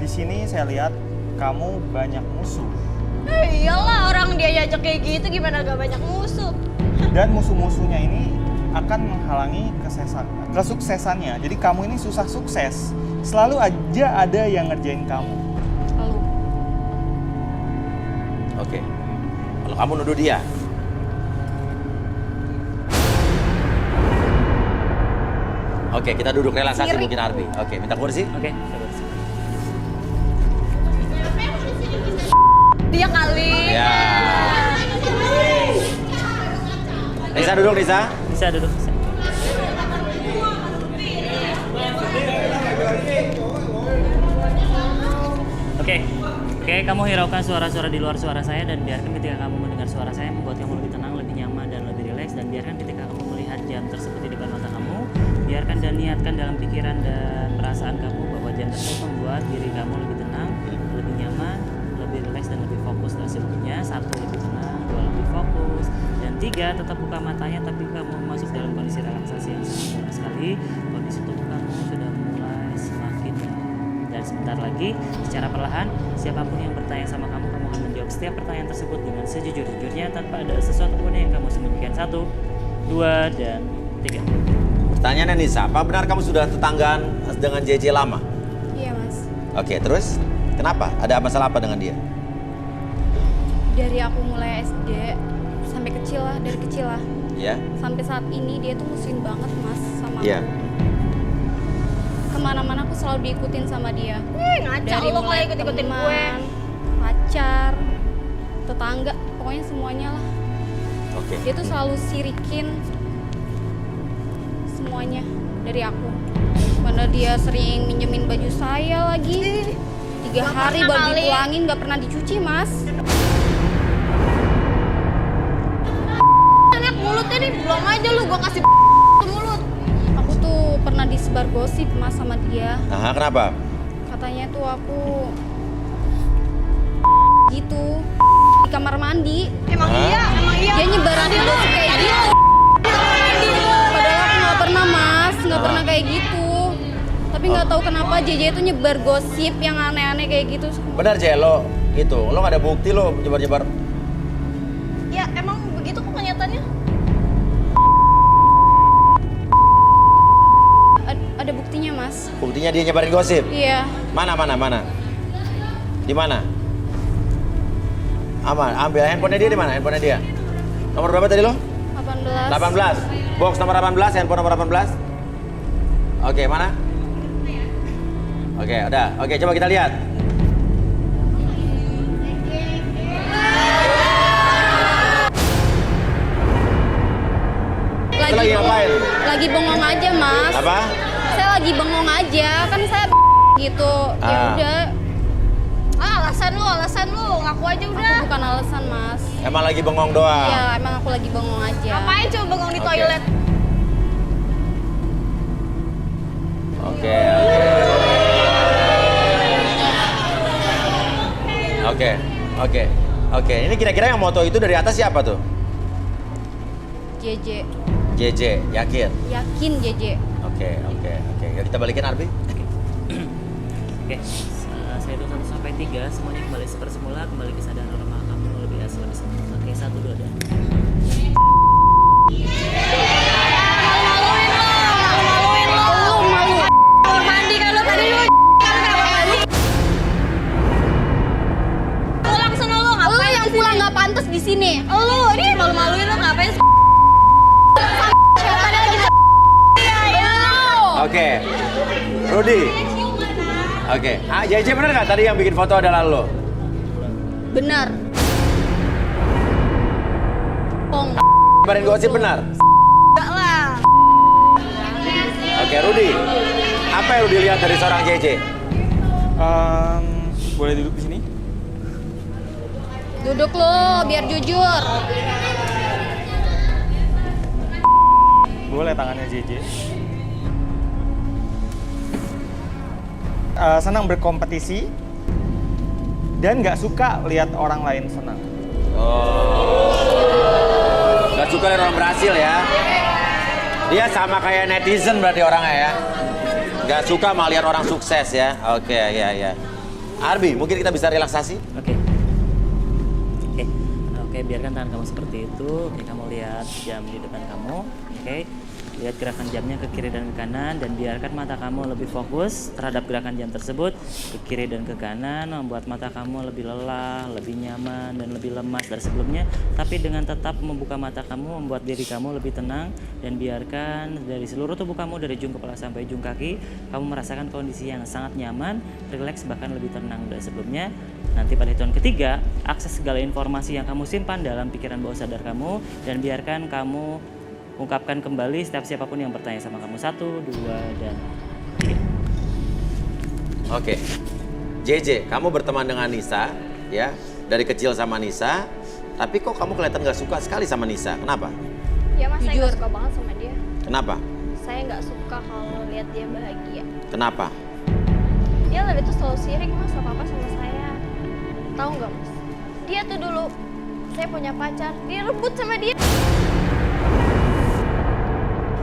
Di sini saya lihat kamu banyak musuh. Iyalah, orang dia ajak kayak gitu gimana gak banyak musuh. Dan musuh-musuhnya ini akan menghalangi kesuksesannya. Jadi kamu ini susah sukses. Selalu aja ada yang ngerjain kamu. Oke. Kalau kamu nuduh dia. Oke, kita duduk relaksasi mungkin Ardi. Oke, minta kursi. Oke. Dia kali. Ya. Nisa duduk, Nisa. Nisa duduk. Oke, kamu hiraukan suara-suara di luar suara saya dan biarkan ketika kamu mendengar suara saya membuat kamu lebih tenang, lebih nyaman, dan lebih rileks. Dan biarkan ketika kamu melihat jam tersebut di depan mata kamu, biarkan dan niatkan dalam pikiran dan perasaan kamu bahwa jam tersebut membuat diri kamu lebih tenang, lebih nyaman, lebih rileks, dan lebih fokus. Dan sebelumnya 1 lebih tenang, 2 lebih fokus, dan 3 tetap buka matanya tapi kamu masuk dalam kondisi relaksasi yang sangat mudah sekali. Kondisi tubuh kamu sudah mulai semakin dan sebentar lagi secara perlahan siapapun yang bertanya sama kamu akan menjawab setiap pertanyaan tersebut dengan sejujur-jujurnya tanpa ada sesuatu pun yang kamu sembunyikan. 1, 2, dan 3. Pertanyaannya Nisa, apa benar kamu sudah tetanggaan dengan JJ lama? Iya mas. Oke, terus kenapa? Ada masalah apa dengan dia? Dari aku mulai SD sampai kecil lah, dari kecil lah. Ya. Sampai saat ini dia tuh musuhin banget mas sama Iya. aku. Kemana-mana aku selalu diikutin sama dia. Ngaca Dari lo mulai kayak ikut-ikutin teman, gue. pacar, tetangga, pokoknya semuanya lah. Oke. Dia tuh selalu sirikin semuanya dari aku. Mana dia sering minjemin baju saya lagi. 3 hari baru dipulangin, gak pernah dicuci mas. Anak mulutnya nih, belum aja lu gua kasih mulut. Aku tuh pernah disebar gosip mas sama dia. Nah, kenapa? Katanya tuh aku gitu di kamar mandi. Emang iya. Dia nyebaran gosip kayak gitu. Padahal aku nggak pernah mas, nggak pernah kayak gitu. Tapi nggak tahu kenapa JJ itu nyebar gosip yang aneh-aneh kayak gitu. Benar Je, lo gitu. Lo gak ada bukti lo nyebar-nyebar. Ya emang begitu kok kenyataannya. Ada buktinya mas. Buktinya dia nyebarin gosip? Iya. Mana? Di mana? Aman, ambil handphonenya dia di mana? Handphonenya dia. Nomor berapa tadi lo? 18. 18. Box nomor 18, handphone nomor 18. Oke, mana? Oke, udah. Oke, coba kita lihat. Lagi ngapain? Lagi bengong aja mas. Apa? Saya lagi bengong aja, kan saya gitu. Ya udah. Alasan lu, ngaku aja udah. Aku bukan alasan mas. Emang lagi bengong doang? Iya, emang aku lagi bengong aja. Ngapain coba bengong di toilet? Oke. Ini kira-kira yang moto itu dari atas siapa tuh? JJ. JJ, yakin? Yakin JJ. Oke. Yuk kita balikin Arbi. Oke. Saya hitung 1 sampai 3, semuanya kembali seperti semula, kembali kesadaran normal kamu lebih asal lebih senang. Oke, 1, 2, dan. Mandi kan lo tadi lu. Pulang sana lu ngapain? Lu yang pulang nggak pantas di sini. Lu ini malu-maluin lu ngapain? Siapa lagi? Oke. Rudy. Oke. JJ bener nggak tadi yang bikin foto adalah lo? Benar. Pong. Nyebarin gosip benar? Enggak lah. Oke, Rudy. Apa yang Rudy lihat dari seorang JJ? Boleh duduk di sini? Duduk lo, biar jujur. Boleh tangannya JJ. Senang berkompetisi dan nggak suka lihat orang lain senang. Gak suka lihat orang berhasil ya? Dia sama kayak netizen berarti orangnya ya? Gak suka malah lihat orang sukses ya? Oke, ya. Arbi, mungkin kita bisa relaksasi? Oke, biarkan tangan kamu seperti itu. Oke, kamu lihat jam di depan kamu. Oke. Lihat gerakan jamnya ke kiri dan ke kanan dan biarkan mata kamu lebih fokus terhadap gerakan jam tersebut ke kiri dan ke kanan, membuat mata kamu lebih lelah, lebih nyaman dan lebih lemas dari sebelumnya. Tapi dengan tetap membuka mata kamu, membuat diri kamu lebih tenang dan biarkan dari seluruh tubuh kamu dari ujung kepala sampai ujung kaki kamu merasakan kondisi yang sangat nyaman, rileks bahkan lebih tenang dari sebelumnya. Nanti pada hitungan ketiga, akses segala informasi yang kamu simpan dalam pikiran bawah sadar kamu dan biarkan kamu ungkapkan kembali setiap siapapun yang bertanya sama kamu. 1, 2, dan 3. Oke. JJ, kamu berteman dengan Nisa, ya, dari kecil sama Nisa, tapi kok kamu kelihatan gak suka sekali sama Nisa? Kenapa? Ya mas, saya gak suka banget sama dia. Kenapa? Saya gak suka kalau lihat dia bahagia. Kenapa? Dia tuh selalu sirik mas apa-apa sama saya. Tahu nggak mas? Dia tuh dulu, saya punya pacar, dia rebut sama dia.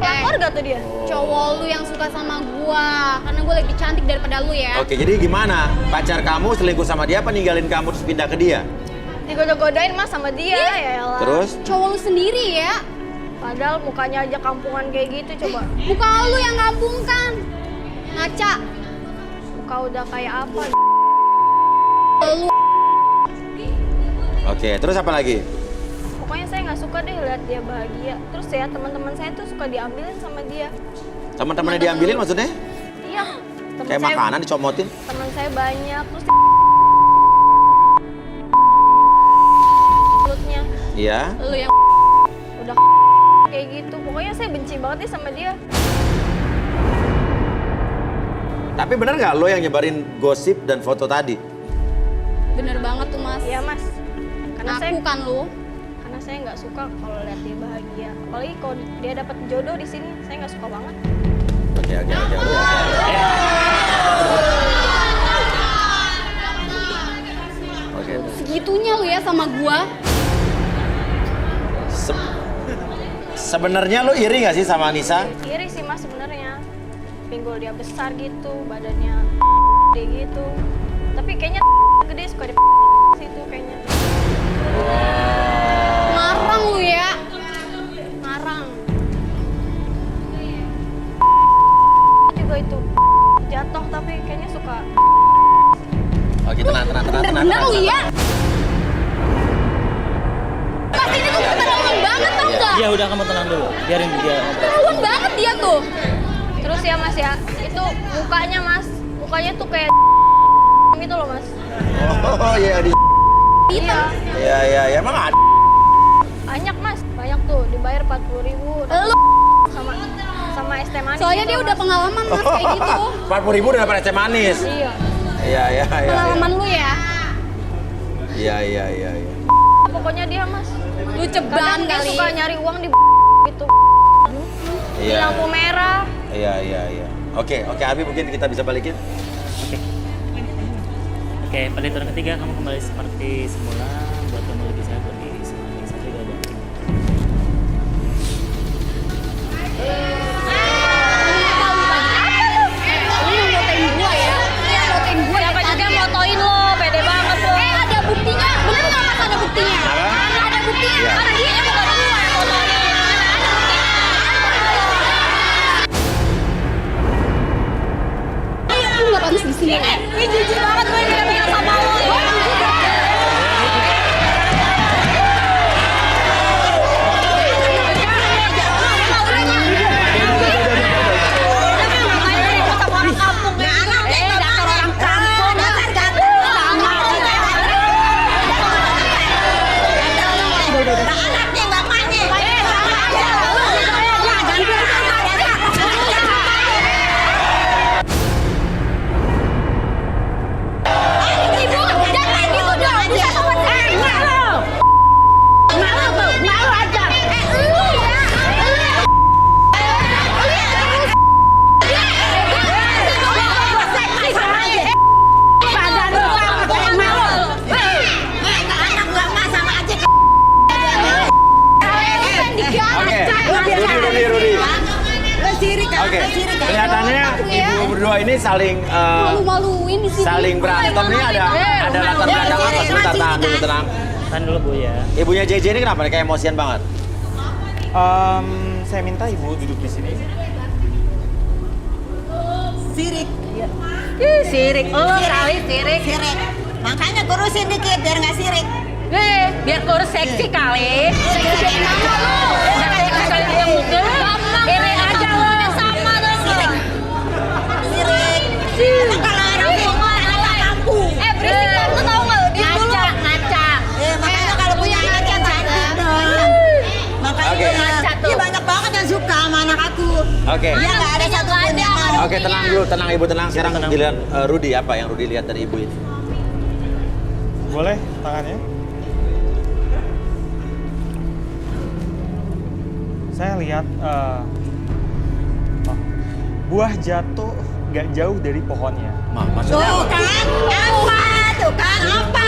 Lapor gak tuh dia? Cowok lu yang suka sama gua, karena gua lebih cantik daripada lu ya. Oke, jadi gimana? Pacar kamu selingkuh sama dia apa ninggalin kamu terus pindah ke dia? Digoda-godain mas sama dia, ya elah. Terus? Cowok lu sendiri ya. Padahal mukanya aja kampungan kayak gitu, coba. Muka lu yang kampungkan. Ngaca. Muka udah kayak apa? Lu. Oke, terus apa lagi? Pokoknya saya nggak suka deh lihat dia bahagia. Terus ya teman-teman saya tuh suka diambilin sama dia. Teman-temannya diambilin maksudnya? Iya. Kayak makanan dicomotin? Teman saya banyak, terus mulutnya. Iya. Lu yang udah kayak gitu. Pokoknya saya benci banget nih sama dia. Tapi bener nggak lo yang nyebarin gosip dan foto tadi? Bener banget tuh mas. Iya mas. Karena Aku kan lu. Karena saya nggak suka kalau lihat dia bahagia. Apalagi kalau dia dapat jodoh di sini, saya nggak suka banget. Oke. Oke. Segitunya lu ya sama gua. Sebenarnya lo iri nggak sih sama Nisa? Iri sih mas sebenarnya. Pinggul dia besar gitu, badannya gede gitu. Tapi kayaknya gede suka di situ kayaknya. Ngarang lu ya. Ngarang. Juga itu jatuh tapi kayaknya suka. Oke, tenang. Bener lu ya. Mas ini tuh keterlaluan banget tau nggak? Ya udah kamu tenang dulu, biarin dia. Keterlaluan banget dia tuh. Terus ya mas ya, itu mukanya tuh kayak gitu loh mas. Oh iya di. Iya, emang ada. Banyak mas, banyak tuh dibayar 40.000. Lu sama es teh manis. soalnya gitu, dia udah pengalaman mas kayak gitu. 40.000 udah dapat es teh manis. Iya. Pengalaman lu ya. Iya. Pokoknya dia mas. Lu ceban Dia kali. suka nyari uang di gitu. Di Iya. lampu merah. Iya. Oke, Abi mungkin kita bisa balikin. Oke, pada hitungan ketiga kamu kembali seperti semula buat kamu lebih sehat berdiri semangat 1, 2, dan 3. Lu yang motoin gua ya. Siapa juga motoin lo, pede banget lo. Ada buktinya. Bener nggak mas ada buktinya? Ada buktinya. Iya. Mana dia yang motoin gua yang motoin. Aku nggak pantas di sini. Ini jijik banget gue dikata sama lo. Oke, kelihatannya ibu berdua ini saling malu-maluin di sini. saling berantem nih ada latar belakang apa? Sebentar, tahan dulu, tenang. Tahan dulu Bu ya. Ibunya JJ ini kenapa nih kayak emosian banget? Saya minta ibu duduk di sini. Sirik. Sirik. Oh, kali sirik. Sirik. Makanya kurusin dikit biar nggak sirik. Biar kurus seksi kali. Seksi nama lu. Sekali yang mungkin. Ini aja lo. Sama dong. Sirik. Sirik. Kalau orang ngomong ala kampung. Berisik banget tau nggak? Ngaca. Makanya kalau punya anak yang cantik dong. Makanya dia banyak banget yang suka sama anak aku. Oke. Dia nggak ada satupun yang mau. Oke, tenang dulu, tenang Ibu, tenang. Sekarang giliran Rudy, apa yang Rudy lihat dari Ibu ini? Boleh tangannya? Saya lihat buah jatuh gak jauh dari pohonnya. Maksudnya Tuh apa? kan? Apa? Tuh kan? Apa?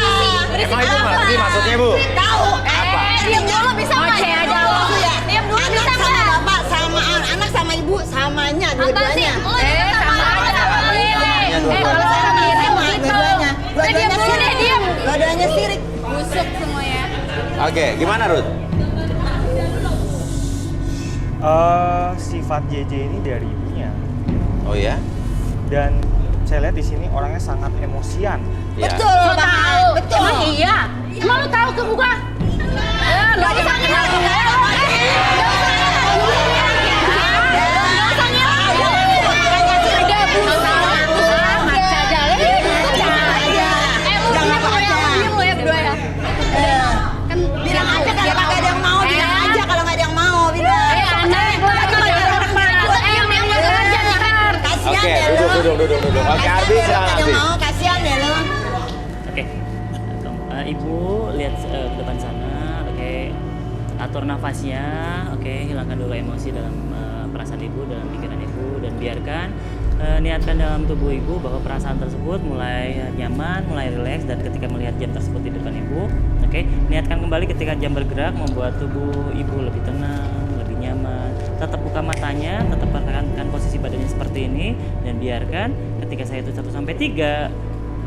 Emang Ibu ngerti maksudnya, Bu? Tahu. Apa? Diam dulu bisa nggak? Oke aja lo. Diam dulu bisa nggak? Sama bapak, sama anak, sama ibu, samanya dua-duanya. Sama aja. Kalau saya mirip dua-duanya. Diam dulu deh, diam. Dua-duanya sirik. Busuk semuanya. Oke, gimana Ruth? Sifat JJ ini dari ibunya. Oh ya? Dan saya lihat di sini orangnya sangat emosian. Ya. Betul, Bang. Betul. Emang iya? Emang lu tahu ke muka? Lu bisa Bilang aja kalau nggak ada yang mau, bilang aja kalau nggak ada yang mau, bilang. Oke, duduk. Oke, Arbi, silakan Arbi. Mau kasihan ya lo. Oke. Ibu lihat ke depan sana. Oke. Atur nafasnya. Oke, hilangkan dulu emosi dalam perasaan ibu, dalam pikiran ibu, dan biarkan niatkan dalam tubuh ibu bahwa perasaan tersebut mulai nyaman, mulai rileks, dan ketika melihat jam tersebut di depan ibu, oke, niatkan kembali ketika jam bergerak membuat tubuh ibu lebih tenang, lebih nyaman. Tetap buka matanya, tetap pertahankan posisi badannya seperti ini, dan biarkan ketika saya hitung 1 sampai 3,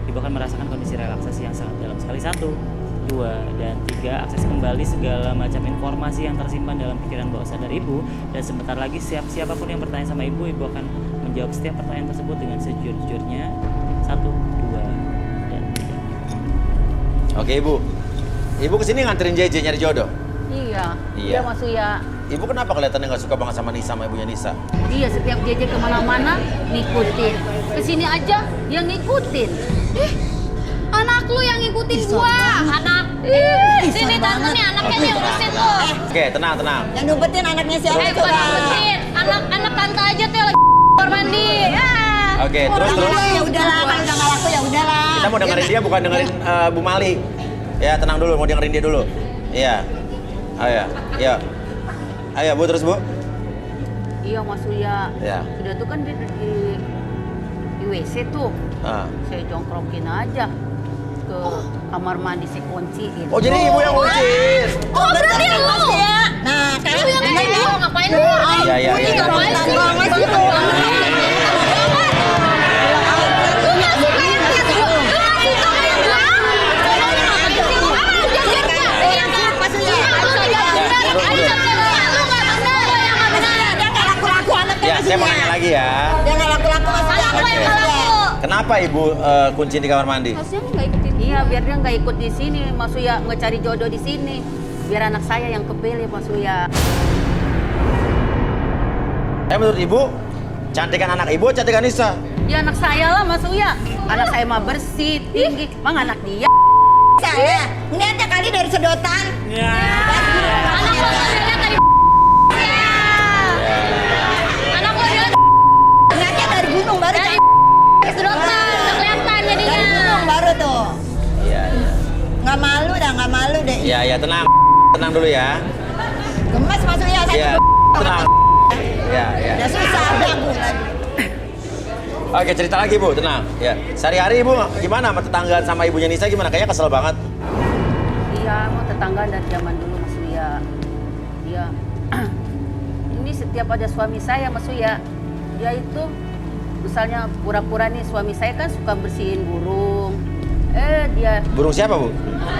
ibu akan merasakan kondisi relaksasi yang sangat dalam sekali. 1, 2, dan 3. Akses kembali segala macam informasi yang tersimpan dalam pikiran bawah sadar ibu, dan sebentar lagi siapapun yang bertanya sama ibu akan menjawab setiap pertanyaan tersebut dengan sejujurnya. 1, 2, dan 3. Oke, Ibu kesini nganterin JJ nyari jodoh? Iya. Iya. Mas Uya. Ibu kenapa kelihatannya nggak suka banget sama Nisa, sama ibunya Nisa? Iya, setiap JJ kemana-mana ngikutin. Kesini aja dia ngikutin. Anak lu yang ngikutin gua. Anak. Sini tante nih anaknya nih urusin tuh. Oke, tenang. Yang numpetin anaknya siapa Bukan coba? ngikutin. Anak tante aja tuh yang lagi kamar mandi. Oke, terus. Ya udahlah, kalau udah nggak laku ya udahlah. Kita mau dengerin dia, bukan dengerin Bu Mali. Ya, tenang dulu, mau dengerin dia dulu. Iya. Ayo, Bu, terus Bu. Iya, Mas Uya. Ya. Udah tuh kan di WC tuh. Saya jongkrokin aja ke kamar mandi, saya kunciin. Oh, jadi ibu yang kunciin. Oh, berarti lu. Nah, Lu yang ngapain lu? Ngapain lu? Iya. Ngapain sih? Ya, saya mau nanya lagi ya. Dia nggak laku-laku Kenapa ibu kunci di kamar mandi? Harusnya nggak ikutin. Iya, biar dia nggak ikut di sini, Mas Uya ngecari jodoh di sini. Biar anak saya yang kepilih, Mas Uya. Menurut ibu, cantikan anak ibu, cantikan Nisa? Ya anak saya lah, Mas Uya. Anak saya mah bersih, tinggi. Mang anak dia. Saya, niatnya kali dari sedotan. Ya. Anak lu lihat dari anak lu lihat Niatnya dari gunung baru. dari sedotan, kelihatan jadinya. Dari gunung baru tuh. Iya. Nggak malu deh. Iya, tenang. Tenang dulu ya. Gemes Mas Uya, saya Iya, tenang. Iya. udah susah, lagu lagi. Oke, cerita lagi Bu, tenang. Ya, sehari-hari Ibu gimana sama tetangga sama ibunya Nisa gimana? Kayaknya kesel banget. Iya, mau tetangga dari zaman dulu, Mas Uya. Iya. Ini setiap ada suami saya, Mas Uya, dia itu misalnya pura-pura nih suami saya kan suka bersihin burung. Dia Burung siapa Bu?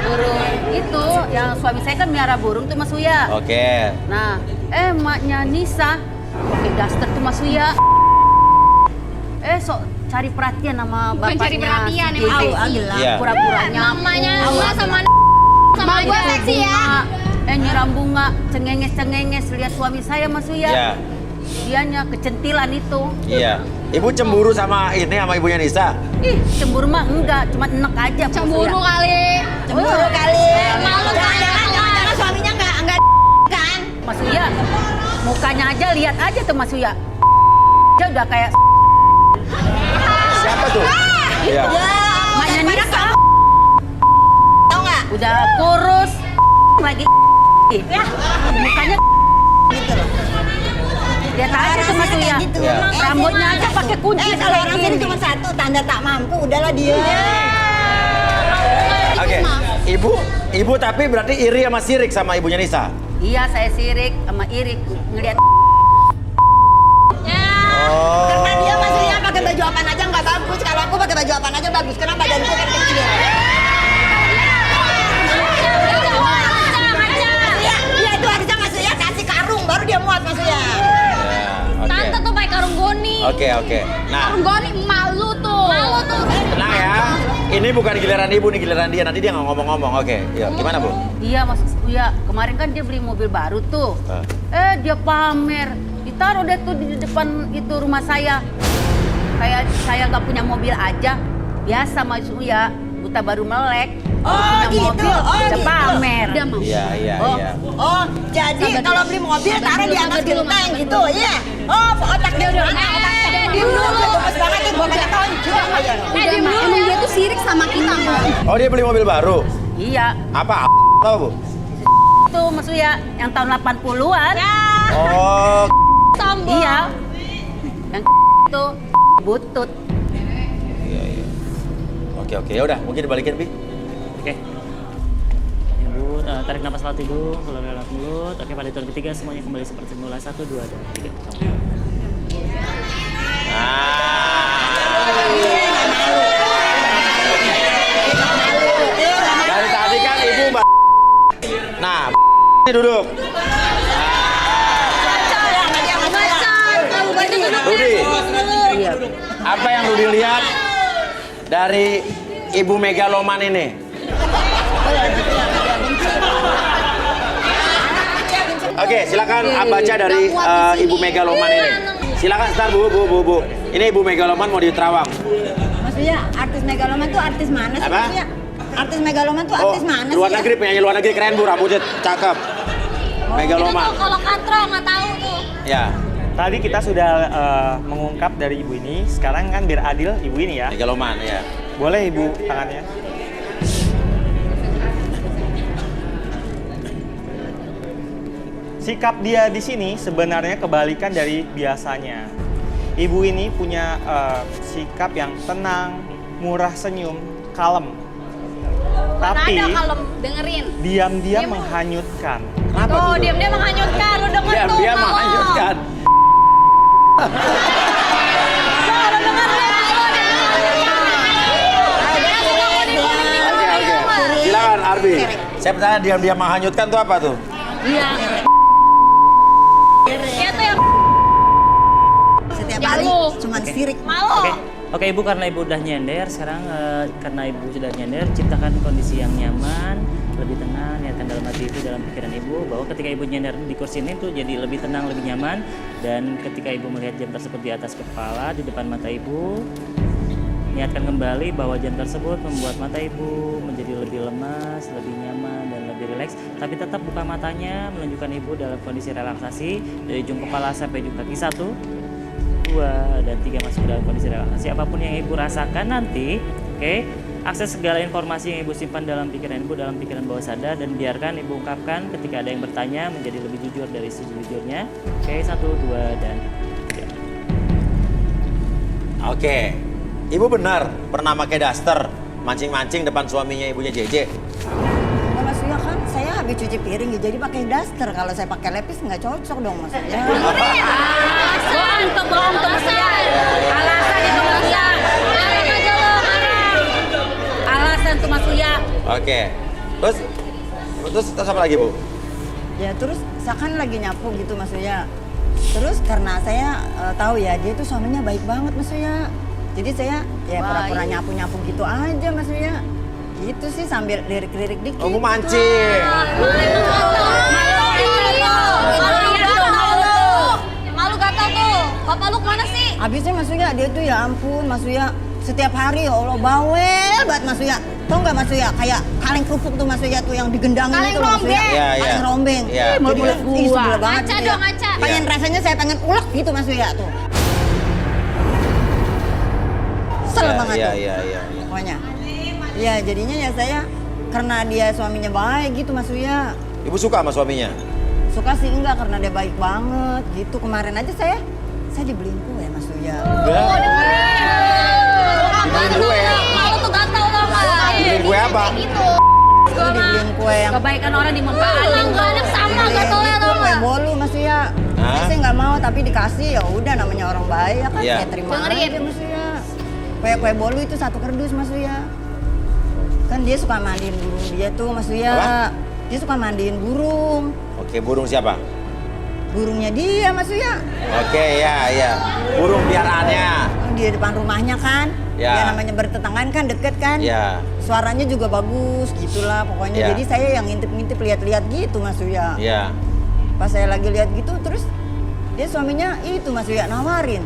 burung itu yang suami saya kan miara burung tuh, Mas Uya. Oke. Nah, Emaknya Nisa pakai daster tuh Mas Uya. Sok cari perhatian sama Bukan bapaknya. cari perhatian, si emang Jesse. seksi. Iya. Pura-puranya. Namanya gua sama gua seksi ya. Nyiram bunga, cengenges-cengenges lihat suami saya Mas Uya. Iya. Dianya kecentilan itu. Iya. Ibu cemburu sama ibunya Nisa? Ih, cemburu mah enggak, cuma enek aja. Mas Cemburu Uya. kali. Cemburu kali. Malu kan? Jangan suaminya enggak kan? Mas Uya, mukanya aja lihat aja tuh Mas Uya. Dia udah kayak Siapa tuh? Iya. maknya Nisa. Tahu nggak? Udah kurus lagi. Mukanya Gitu loh. lihat aja tuh Mas Uya. Gitu. Iya. Emang Rambutnya aja pakai kunci kalau orang kayak sini gini. cuma satu, tanda tak mampu, udahlah dia. Oke. Ibu tapi berarti iri sama sirik sama ibunya Nisa? Iya, saya sirik sama irik ngelihat. Karena dia maksudnya pakai baju apaan aja nggak bagus. Kalau aku pakai baju apaan aja bagus, karena badanku kan kecil. Iya itu harusnya maksudnya kasih karung baru dia muat maksudnya. Oke. Tante tuh pakai karung goni. Oke. Nah, Karung goni malu tuh. Malu tuh. tenang ya. Ini bukan giliran ibu, nih giliran dia. Nanti dia nggak ngomong-ngomong. Oke, yuk. Gimana, Bu? Iya, Mas Uya. Kemarin kan dia beli mobil baru tuh. Dia pamer. Ditaruh deh tuh di depan itu rumah saya. Kayak saya nggak punya mobil aja. Biasa Mas Uya, buta baru melek. Punya mobil, udah pamer. Iya. Oh, jadi kalau beli mobil taruh di atas genteng gitu, iya. Oh, otak dia udah Diem dulu. Bagus banget nih, gua banyak tonjol. Diem dulu. Emang dia tuh sirik sama kita, Mbak. Oh, dia beli mobil baru? Iya. Apa? Tahu, Bu? Itu Mas Uya, yang tahun 80-an. Oh. Sombong. Iya. Yang itu butut. Iya. Oke. Ya udah, mungkin dibalikin, Bi. Oke. Ibu, tarik nafas laut Ibu, keluar dalam mulut. Oke, pada hitungan ketiga semuanya kembali seperti semula. 1, 2, dan 3. Dari tadi kan ibu mbak. Nah, ini duduk. Rudi, apa yang Rudi lihat dari ibu megaloman ini? Oke, silakan baca dari ibu megaloman ini. Silakan start Bu. Ini ibu megaloman mau di Terawang. Maksudnya artis megaloman tuh artis mana sih? Apa? Maksudnya artis megaloman tuh artis mana sih? Luar negeri, penyanyi luar negeri keren Bu, rambutnya cakep. Megaloman. Kalau katro nggak tahu tuh. Ya. Tadi kita sudah mengungkap dari ibu ini, sekarang kan biar adil ibu ini ya. Megaloman, ya. Boleh ibu tangannya. Sikap dia di sini sebenarnya kebalikan dari biasanya. Ibu ini punya sikap yang tenang, murah senyum, kalem. Tapi ada kalem, dengerin. diam-diam menghanyutkan. Kenapa Tuh, tuh? diam-diam menghanyutkan. Lu denger tuh. Dia Mama. menghanyutkan. Oke. Silakan Arbi. Saya bertanya diam-diam menghanyutkan tuh apa tuh? Iya. Dia tuh yang Setiap hari cuman sirik. malu. Oke Ibu, karena Ibu udah nyender, sekarang karena Ibu sudah nyender, ciptakan kondisi yang nyaman, lebih tenang, niatkan dalam hati Ibu, dalam pikiran Ibu, bahwa ketika Ibu nyender di kursi ini tuh jadi lebih tenang, lebih nyaman, dan ketika Ibu melihat jam tersebut di atas kepala, di depan mata Ibu, niatkan kembali bahwa jam tersebut membuat mata Ibu menjadi lebih lemas, lebih nyaman, dan lebih rileks, tapi tetap buka matanya, menunjukkan Ibu dalam kondisi relaksasi, dari ujung kepala sampai ujung kaki. 1, 2, dan 3 masuk dalam kondisi relaksasi. Apapun yang Ibu rasakan nanti, oke, akses segala informasi yang Ibu simpan dalam pikiran Ibu, dalam pikiran bawah sadar, dan biarkan Ibu ungkapkan ketika ada yang bertanya menjadi lebih jujur dari sejujurnya. Oke, 1, 2, dan 3. Oke. Ibu benar pernah pakai daster mancing-mancing depan suaminya ibunya JJ. Mas Uya kan saya habis cuci piring jadi pakai daster. Kalau saya pakai lepis nggak cocok dong Mas Uya. Bohong tuh Mas Uya. Alasan itu Mas Uya. Marah aja lo, marah. Alasan tuh Mas Uya. Oke. Terus apa lagi Bu? Ya terus seakan lagi nyapu gitu Mas Uya. Terus karena saya tahu ya dia itu suaminya baik banget Mas Uya. Jadi saya ya pura-pura nyapu-nyapu gitu aja Mas Uya. Gitu sih sambil lirik-lirik dikit. Oh, mau mancing. Malu gatal tuh. Bapak lu kemana sih? Habisnya Mas Uya dia tuh ya ampun Mas Uya. Setiap hari ya Allah bawel banget Mas Uya. Tau nggak Mas Uya kayak kaleng kerupuk tuh Mas Uya tuh yang digendangin itu Mas Uya. Kaleng rombeng. Mulut gua. Ngaca dong, ngaca. Pengen rasanya saya pengen ulek gitu Mas Uya tuh. Kesel banget tuh. Iya. Pokoknya. Ya jadinya ya saya karena dia suaminya baik gitu Mas Uya. Ibu suka sama suaminya? Suka sih enggak karena dia baik banget gitu. Kemarin aja saya dibeliin kue Mas Uya. Dibeliin kue? Malu tuh gatal tau nggak? Dibeliin kue apa? Itu dibeliin kue yang Kebaikan orang dimanfaatin. Banyak sama gatalnya tau kue nggak? bolu Mas Uya. Saya nggak mau tapi dikasih ya udah namanya orang baik ya kan saya terima aja Mas Uya. Kue bolu itu 1 kardus Mas Uya. Kan dia suka mandiin burung dia tuh Mas Uya. Dia suka mandiin burung. Oke, burung siapa? Burungnya dia Mas Uya. Oke, ya. Burung piaraannya. Di depan rumahnya kan. Ya. Ya namanya bertetanggaan kan deket kan. Ya. Suaranya juga bagus gitulah pokoknya. Ya. Jadi saya yang ngintip-ngintip lihat-lihat gitu Mas Uya. Iya. Pas saya lagi lihat gitu terus dia suaminya itu Mas Uya nawarin.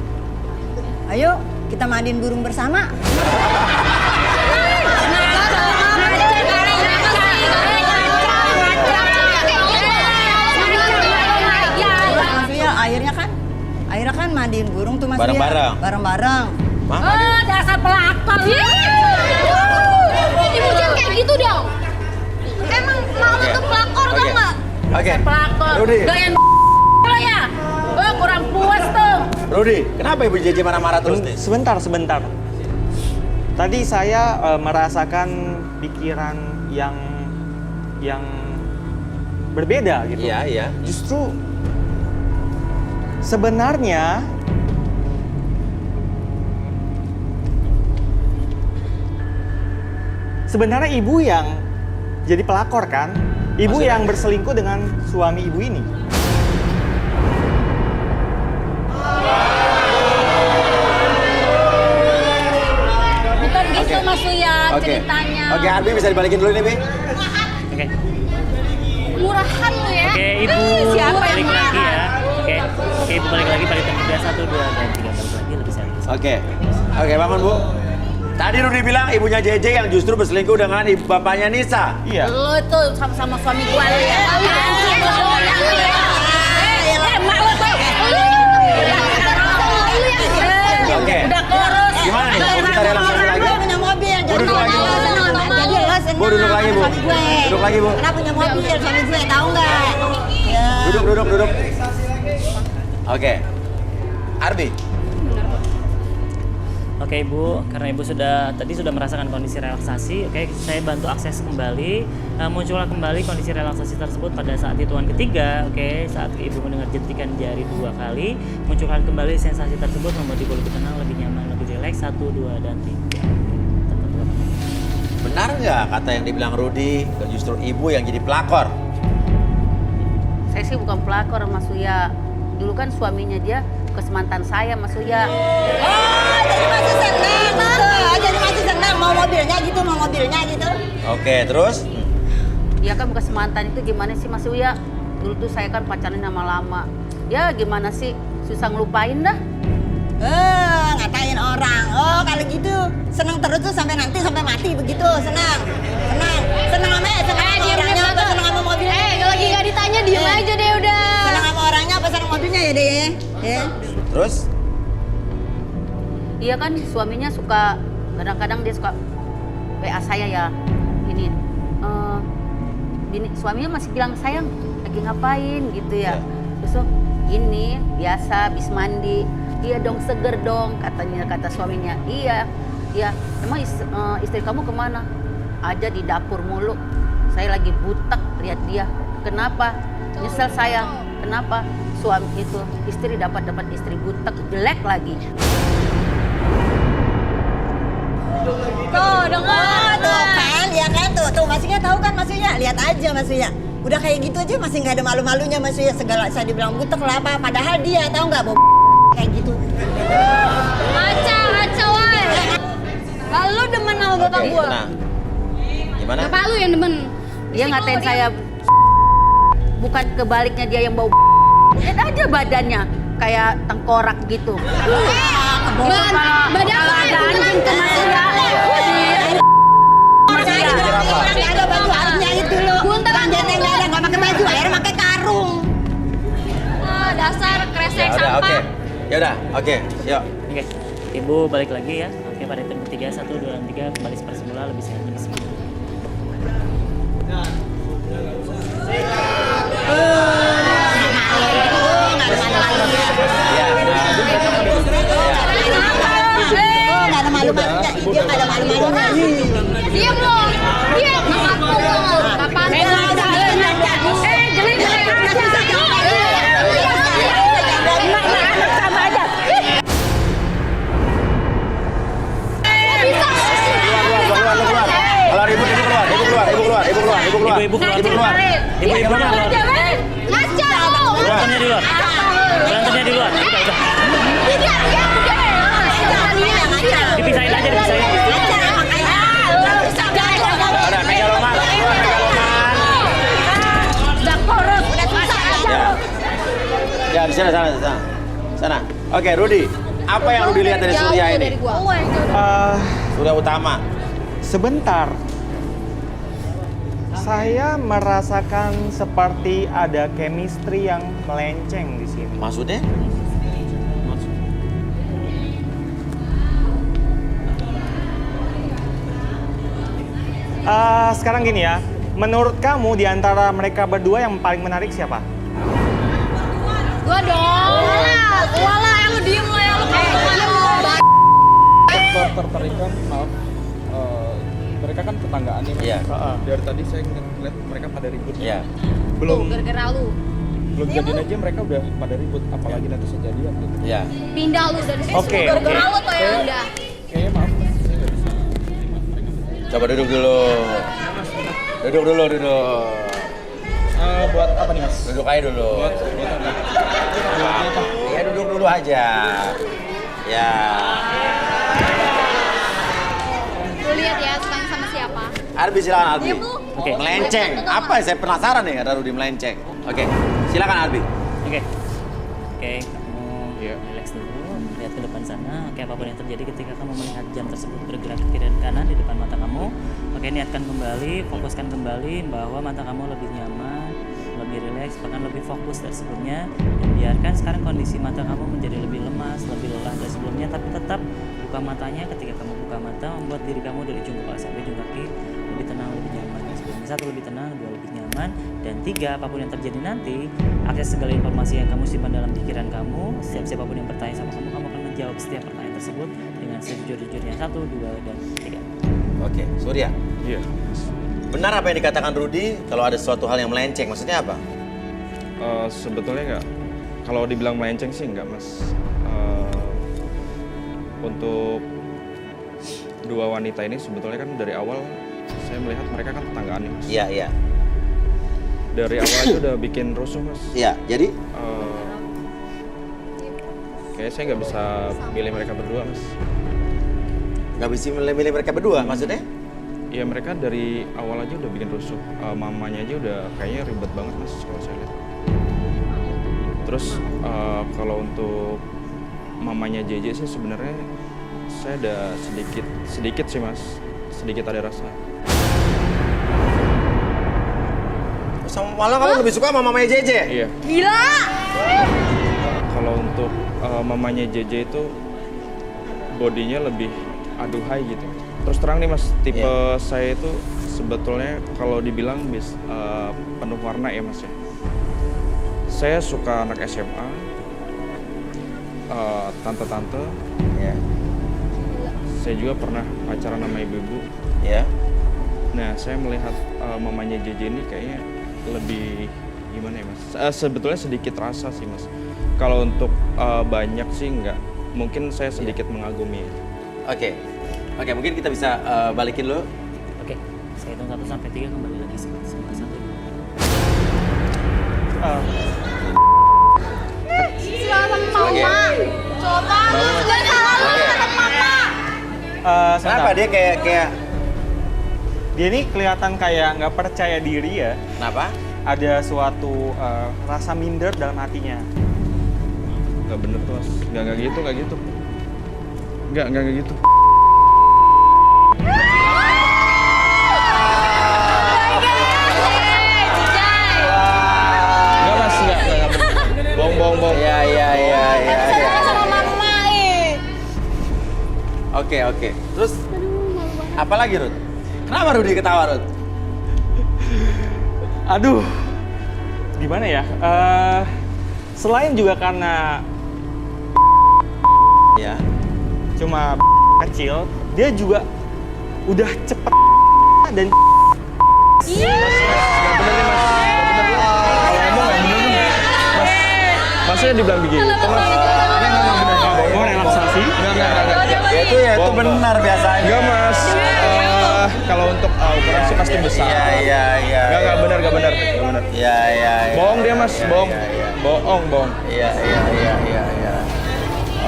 Ayo kita mandiin burung bersama. Akhirnya kan mandiin burung tuh Mas Uya. Bareng-bareng. Oh, dasar pelakor. Ibu jangan kayak gitu dong. Emang malu tuh pelakor tau nggak? Oke. Pelakor. Rudi. Doyan lo ya. Kurang puas tuh. Rudi, kenapa Ibu JJ marah-marah terus nih? Sebentar. Tadi saya merasakan pikiran yang berbeda gitu. Iya. Justru sebenarnya ibu yang jadi pelakor kan? Ibu Maksudnya? yang berselingkuh dengan suami ibu ini. Bukan gitu Mas Uya ceritanya. Oke, Arbi bisa dibalikin dulu nih, Bi. Oke. Murahan lu ya. Oke, Ibu Siapa balik yang lagi marah? ya. Oke, Ibu balik lagi balik tempat 1, 2, dan 3 balik lagi lebih serius. Oke, bangun Bu. Tadi Rudi bilang ibunya JJ yang justru berselingkuh dengan ibu bapaknya Nisa. Iya. Lo tuh sama-sama suami gua lo ya. Oke. Udah kurus. Gimana nih? Mau kita relaksasi lagi? Punya mobil. Bu, duduk lagi, Bu. Jadi lo senang. Bu, duduk lagi, Bu. Suami gue. Duduk lagi, Bu. Karena punya mobil suami gue tahu nggak? Ya. Duduk. Oke. Arbi. Oke Ibu, karena Ibu tadi sudah merasakan kondisi relaksasi, oke saya bantu akses kembali, muncullah kembali kondisi relaksasi tersebut pada saat hitungan ketiga, oke saat Ibu mendengar jentikan jari 2 kali, munculkan kembali sensasi tersebut membuat Ibu lebih tenang, lebih nyaman, lebih rileks, 1, 2, dan 3. Benar nggak kata yang dibilang Rudi, justru ibu yang jadi pelakor? Saya sih bukan pelakor Mas Uya. Dulu kan suaminya dia bekas mantan saya Mas Uya. Oh, jadi masih senang gitu. Jadi masih senang mau mobilnya gitu. Oke, terus? Dia kan bekas mantan itu gimana sih Mas Uya? Dulu tuh saya kan pacaran lama-lama. Ya gimana sih, susah ngelupain dah. Ngatain orang. Oh, kalau gitu senang terus tuh sampai mati begitu. Senang sama orangnya apa senang sama mobilnya? Lagi nggak ditanya diem aja deh udah. Senang sama orangnya apa senang mobilnya ya deh? Ya. Terus? Iya kan suaminya suka kadang-kadang dia suka WA saya ya ini suaminya masih bilang sayang lagi ngapain gitu ya. Terus ini biasa habis mandi. Iya dong seger dong kata suaminya. Iya emang istri kamu kemana? Ada di dapur mulu. Saya lagi butek lihat dia. Kenapa? Nyesel saya. Kenapa? Suami itu istri dapat istri butek jelek lagi. Tuh, dengar tuh kan, ya kan tuh maksudnya tahu kan maksudnya, lihat aja maksudnya. Udah kayak gitu aja masih nggak ada malu-malunya Mas Surya, segala saya dibilang butek lah apa, padahal dia tahu nggak kayak gitu. Ngaca woy. Lalu demen sama bapak gua. Nah, gimana? Bapak lu yang demen. Dia ngatain saya, bukan kebaliknya dia yang bau. Lihat aja badannya kayak tengkorak gitu. Badan lu ada anjing ke Mas Surya. Ada baju artinya itu loh. Bunteran nggak pakai baju, akhirnya pakai karung. Dasar kresek Ya udah, sampah. oke. Ya udah, oke. Yuk. Oke, Ibu balik lagi ya. Oke, pada hitung 3, 1, 2, dan 3 kembali seperti semula, lebih sehat, lebih semangat. Nggak ada malu-malunya, dia nggak ada malu-malunya. Diam lo. Diam aku lo. Bapak Jeli sama aja. Keluar, ibu keluar. Ibu keluar. Ngaca lo. Berantemnya di luar. Berantemnya di luar. Dipisahin aja, dipisahin. Udah, megang Roman. Udah korup, udah susah aja. Ya, di sana. Oke, Rudi. Apa yang Rudi lihat dari Surya ini? Surya Utama. Sebentar. Saya merasakan seperti ada chemistry yang melenceng di sini. Maksudnya? Sekarang gini ya, menurut kamu di antara mereka berdua yang paling menarik siapa? Gua dong. Gua lah yang lu diem lo yang lu Tertarikan, maaf. Mereka kan tetanggaan nih, Mas. Iya. Dari tadi saya ngeliat mereka pada ribut. Iya. Belum gara-gara lu. belum jadian aja mereka udah pada ribut, apalagi nanti saya jadian gitu. Iya. Pindah lu dari sini. Oke, Gara-gara oke. lu tuh yang udah. Kayaknya maaf, Mas. Saya nggak bisa. Coba duduk dulu. Duduk. Buat apa nih, Mas? Duduk aja dulu. Buat apa? Ya duduk dulu aja. Ya. Lu lihat ya sukanya sama siapa. Arbi silakan Arbi. Diam lu. Oke. Melenceng. Apa? Saya penasaran nih ada Rudi melenceng. Oke. Silakan Arbi. Oke, kamu relax dulu, lihat ke depan sana. Oke, apapun yang terjadi ketika kamu melihat jam tersebut bergerak ke kiri dan kanan di depan mata kamu. Oke, niatkan kembali, fokuskan kembali bahwa mata kamu lebih nyaman, lebih rileks, bahkan lebih fokus dari sebelumnya. Dan biarkan sekarang kondisi mata kamu menjadi lebih lemas, lebih lelah dari sebelumnya, tapi tetap buka matanya. Ketika kamu buka mata, membuat diri kamu dari ujung kepala sampai ujung kaki lebih tenang, lebih nyaman dari sebelumnya. 1, lebih tenang, 2, lebih nyaman, dan 3, apapun yang terjadi nanti, akses segala informasi yang kamu simpan dalam pikiran kamu, siapapun yang bertanya sama kamu akan menjawab setiap pertanyaan tersebut dengan sejujur-jujurnya. 1, 2, dan 3. Oke, Surya. Iya. Benar apa yang dikatakan Rudi kalau ada suatu hal yang melenceng? Maksudnya apa? Sebetulnya nggak. Kalau dibilang melenceng sih nggak, Mas. Untuk dua wanita ini sebetulnya kan dari awal saya melihat mereka kan tetanggaan nih, Mas. Iya. Dari awal aja udah bikin rusuh, Mas. Iya, jadi? Kayaknya saya nggak bisa milih mereka berdua, Mas. Nggak bisa milih mereka berdua, maksudnya? Iya, mereka dari awal aja udah bikin rusuh. Mamanya aja udah kayaknya ribet banget, Mas, kalau saya lihat. Terus kalau untuk mamanya JJ sih sebenarnya saya ada sedikit sih, Mas. Sedikit ada rasa. Malah kamu lebih suka sama mamanya JJ? Iya. Gila! Kalau untuk mamanya JJ itu bodinya lebih aduhai gitu. Terus terang nih, Mas, tipe saya itu sebetulnya kalau dibilang penuh warna ya, Mas ya. Saya suka anak SMA, tante-tante. Ya. Saya juga pernah pacaran sama ibu-ibu. Ya. Nah, saya melihat mamanya JJ ini kayaknya lebih gimana ya, Mas? Sebetulnya sedikit rasa sih, Mas. Kalau untuk banyak sih enggak. Mungkin saya sedikit mengagumi. Oke, mungkin kita bisa balikin dulu. Oke, saya hitung 1 sampai 3 kembali lagi seperti semula. 1, 2. Sama mama. Coba nggak salah lu sama mama. Kenapa dia kayak dia ini kelihatan kayak nggak percaya diri ya. Kenapa? Ada suatu rasa minder dalam hatinya. Nggak bener tuh mas, nggak gitu, nggak gitu. Nggak mas, nggak. Bohong. Iya. Sama mama Oke. Terus apa lagi Ruth? Kenapa Rudy ketawa Ruth? Aduh, gimana ya? Selain juga karena ya cuma kecil, dia juga udah cepet dan Masnya dibilang begitu, mas. Mau relaksasi? Enggak. Itu benar biasanya. Enggak, mas. Kalau untuk ukuran sih pasti besar. Iya. Enggak benar. Iya. Bohong dia, mas. Bohong. Bohong. Iya.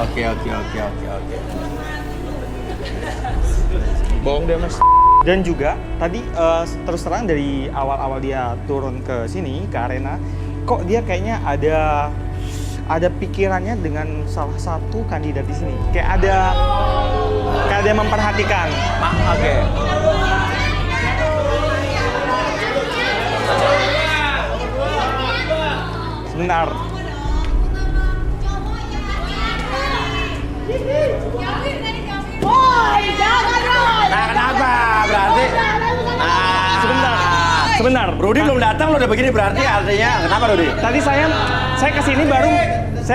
Oke. Bohong dia, mas. Dan juga tadi terus terang dari awal-awal dia turun ke sini ke arena, kok dia kayaknya ada pikirannya dengan salah satu kandidat di sini. Kayak ada yang memperhatikan. Oke. Sebentar. Nah, kenapa? Berarti Sebentar. Rudy belum datang lo udah begini berarti artinya kenapa Rudy? Tadi saya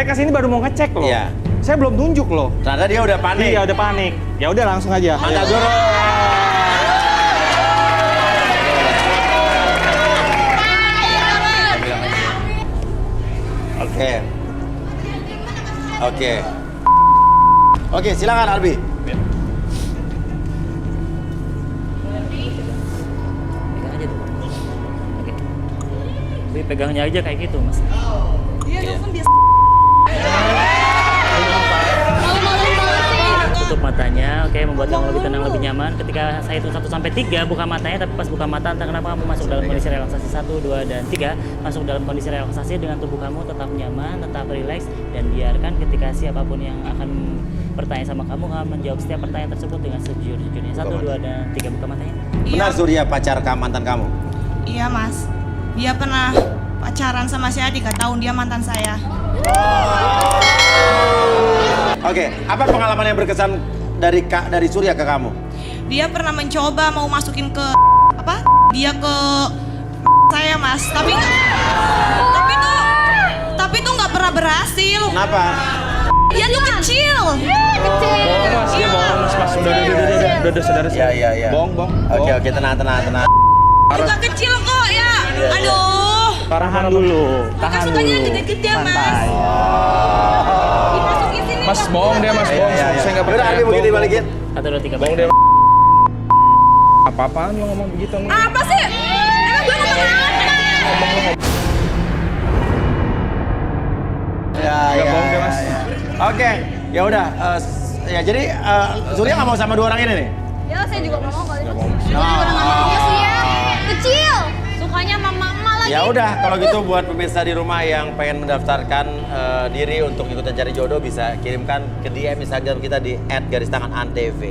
kesini baru mau ngecek loh. Iya. Saya belum tunjuk loh. Ternyata dia udah panik. Iya, udah panik. Ya udah langsung aja. Mantap Guru. Oke, silakan Albi. Pegang aja tuh. Oke. Tapi pegangnya aja kayak gitu, Mas. Dia nelfon dia. Tutup matanya, oke, membuat kamu lebih tenang, lebih nyaman. Ketika saya hitung 1 sampai 3, buka matanya, tapi pas buka mata entah kenapa kamu masuk dalam kondisi relaksasi 1, 2, dan 3. Masuk dalam kondisi relaksasi dengan tubuh kamu tetap nyaman, tetap rileks, dan biarkan ketika siapapun yang akan bertanya sama kamu menjawab setiap pertanyaan tersebut dengan sejujurnya. 1, 2, dan 3, buka matanya. Benar Surya pacar mantan kamu? Iya Mas, dia pernah pacaran sama saya 3 tahun, dia mantan saya. Oke, apa pengalaman yang berkesan dari Surya ke kamu? Dia pernah mencoba mau masukin ke dia ke saya Mas, tapi tuh nggak pernah berhasil. Kenapa? Dia tuh kecil. Bohong mas, dia bohong mas. Udah saudara. Iya. Bohong. Oke, tenang. Juga kecil kok ya. Aduh. Tahan dulu. Sukanya gede-gede Mas. Dimasukin sini. Mas bohong dia mas, bohong. Saya nggak percaya. Albi begitu dibalikin. 1, 2, 3, bohong dia. Apa-apaan lo ngomong begitu? Apa sih? Emang gue ngomong apa? Ya. Bohong dia mas. Oke, ya udah. Ya jadi Surya nggak mau sama 2 orang ini nih? Ya saya juga nggak mau kali itu. Oh. Kecil. Sukanya mama lagi. Ya udah, kalau gitu buat pemirsa di rumah yang pengen mendaftarkan diri untuk ikutan cari jodoh bisa kirimkan ke DM Instagram kita di @antv.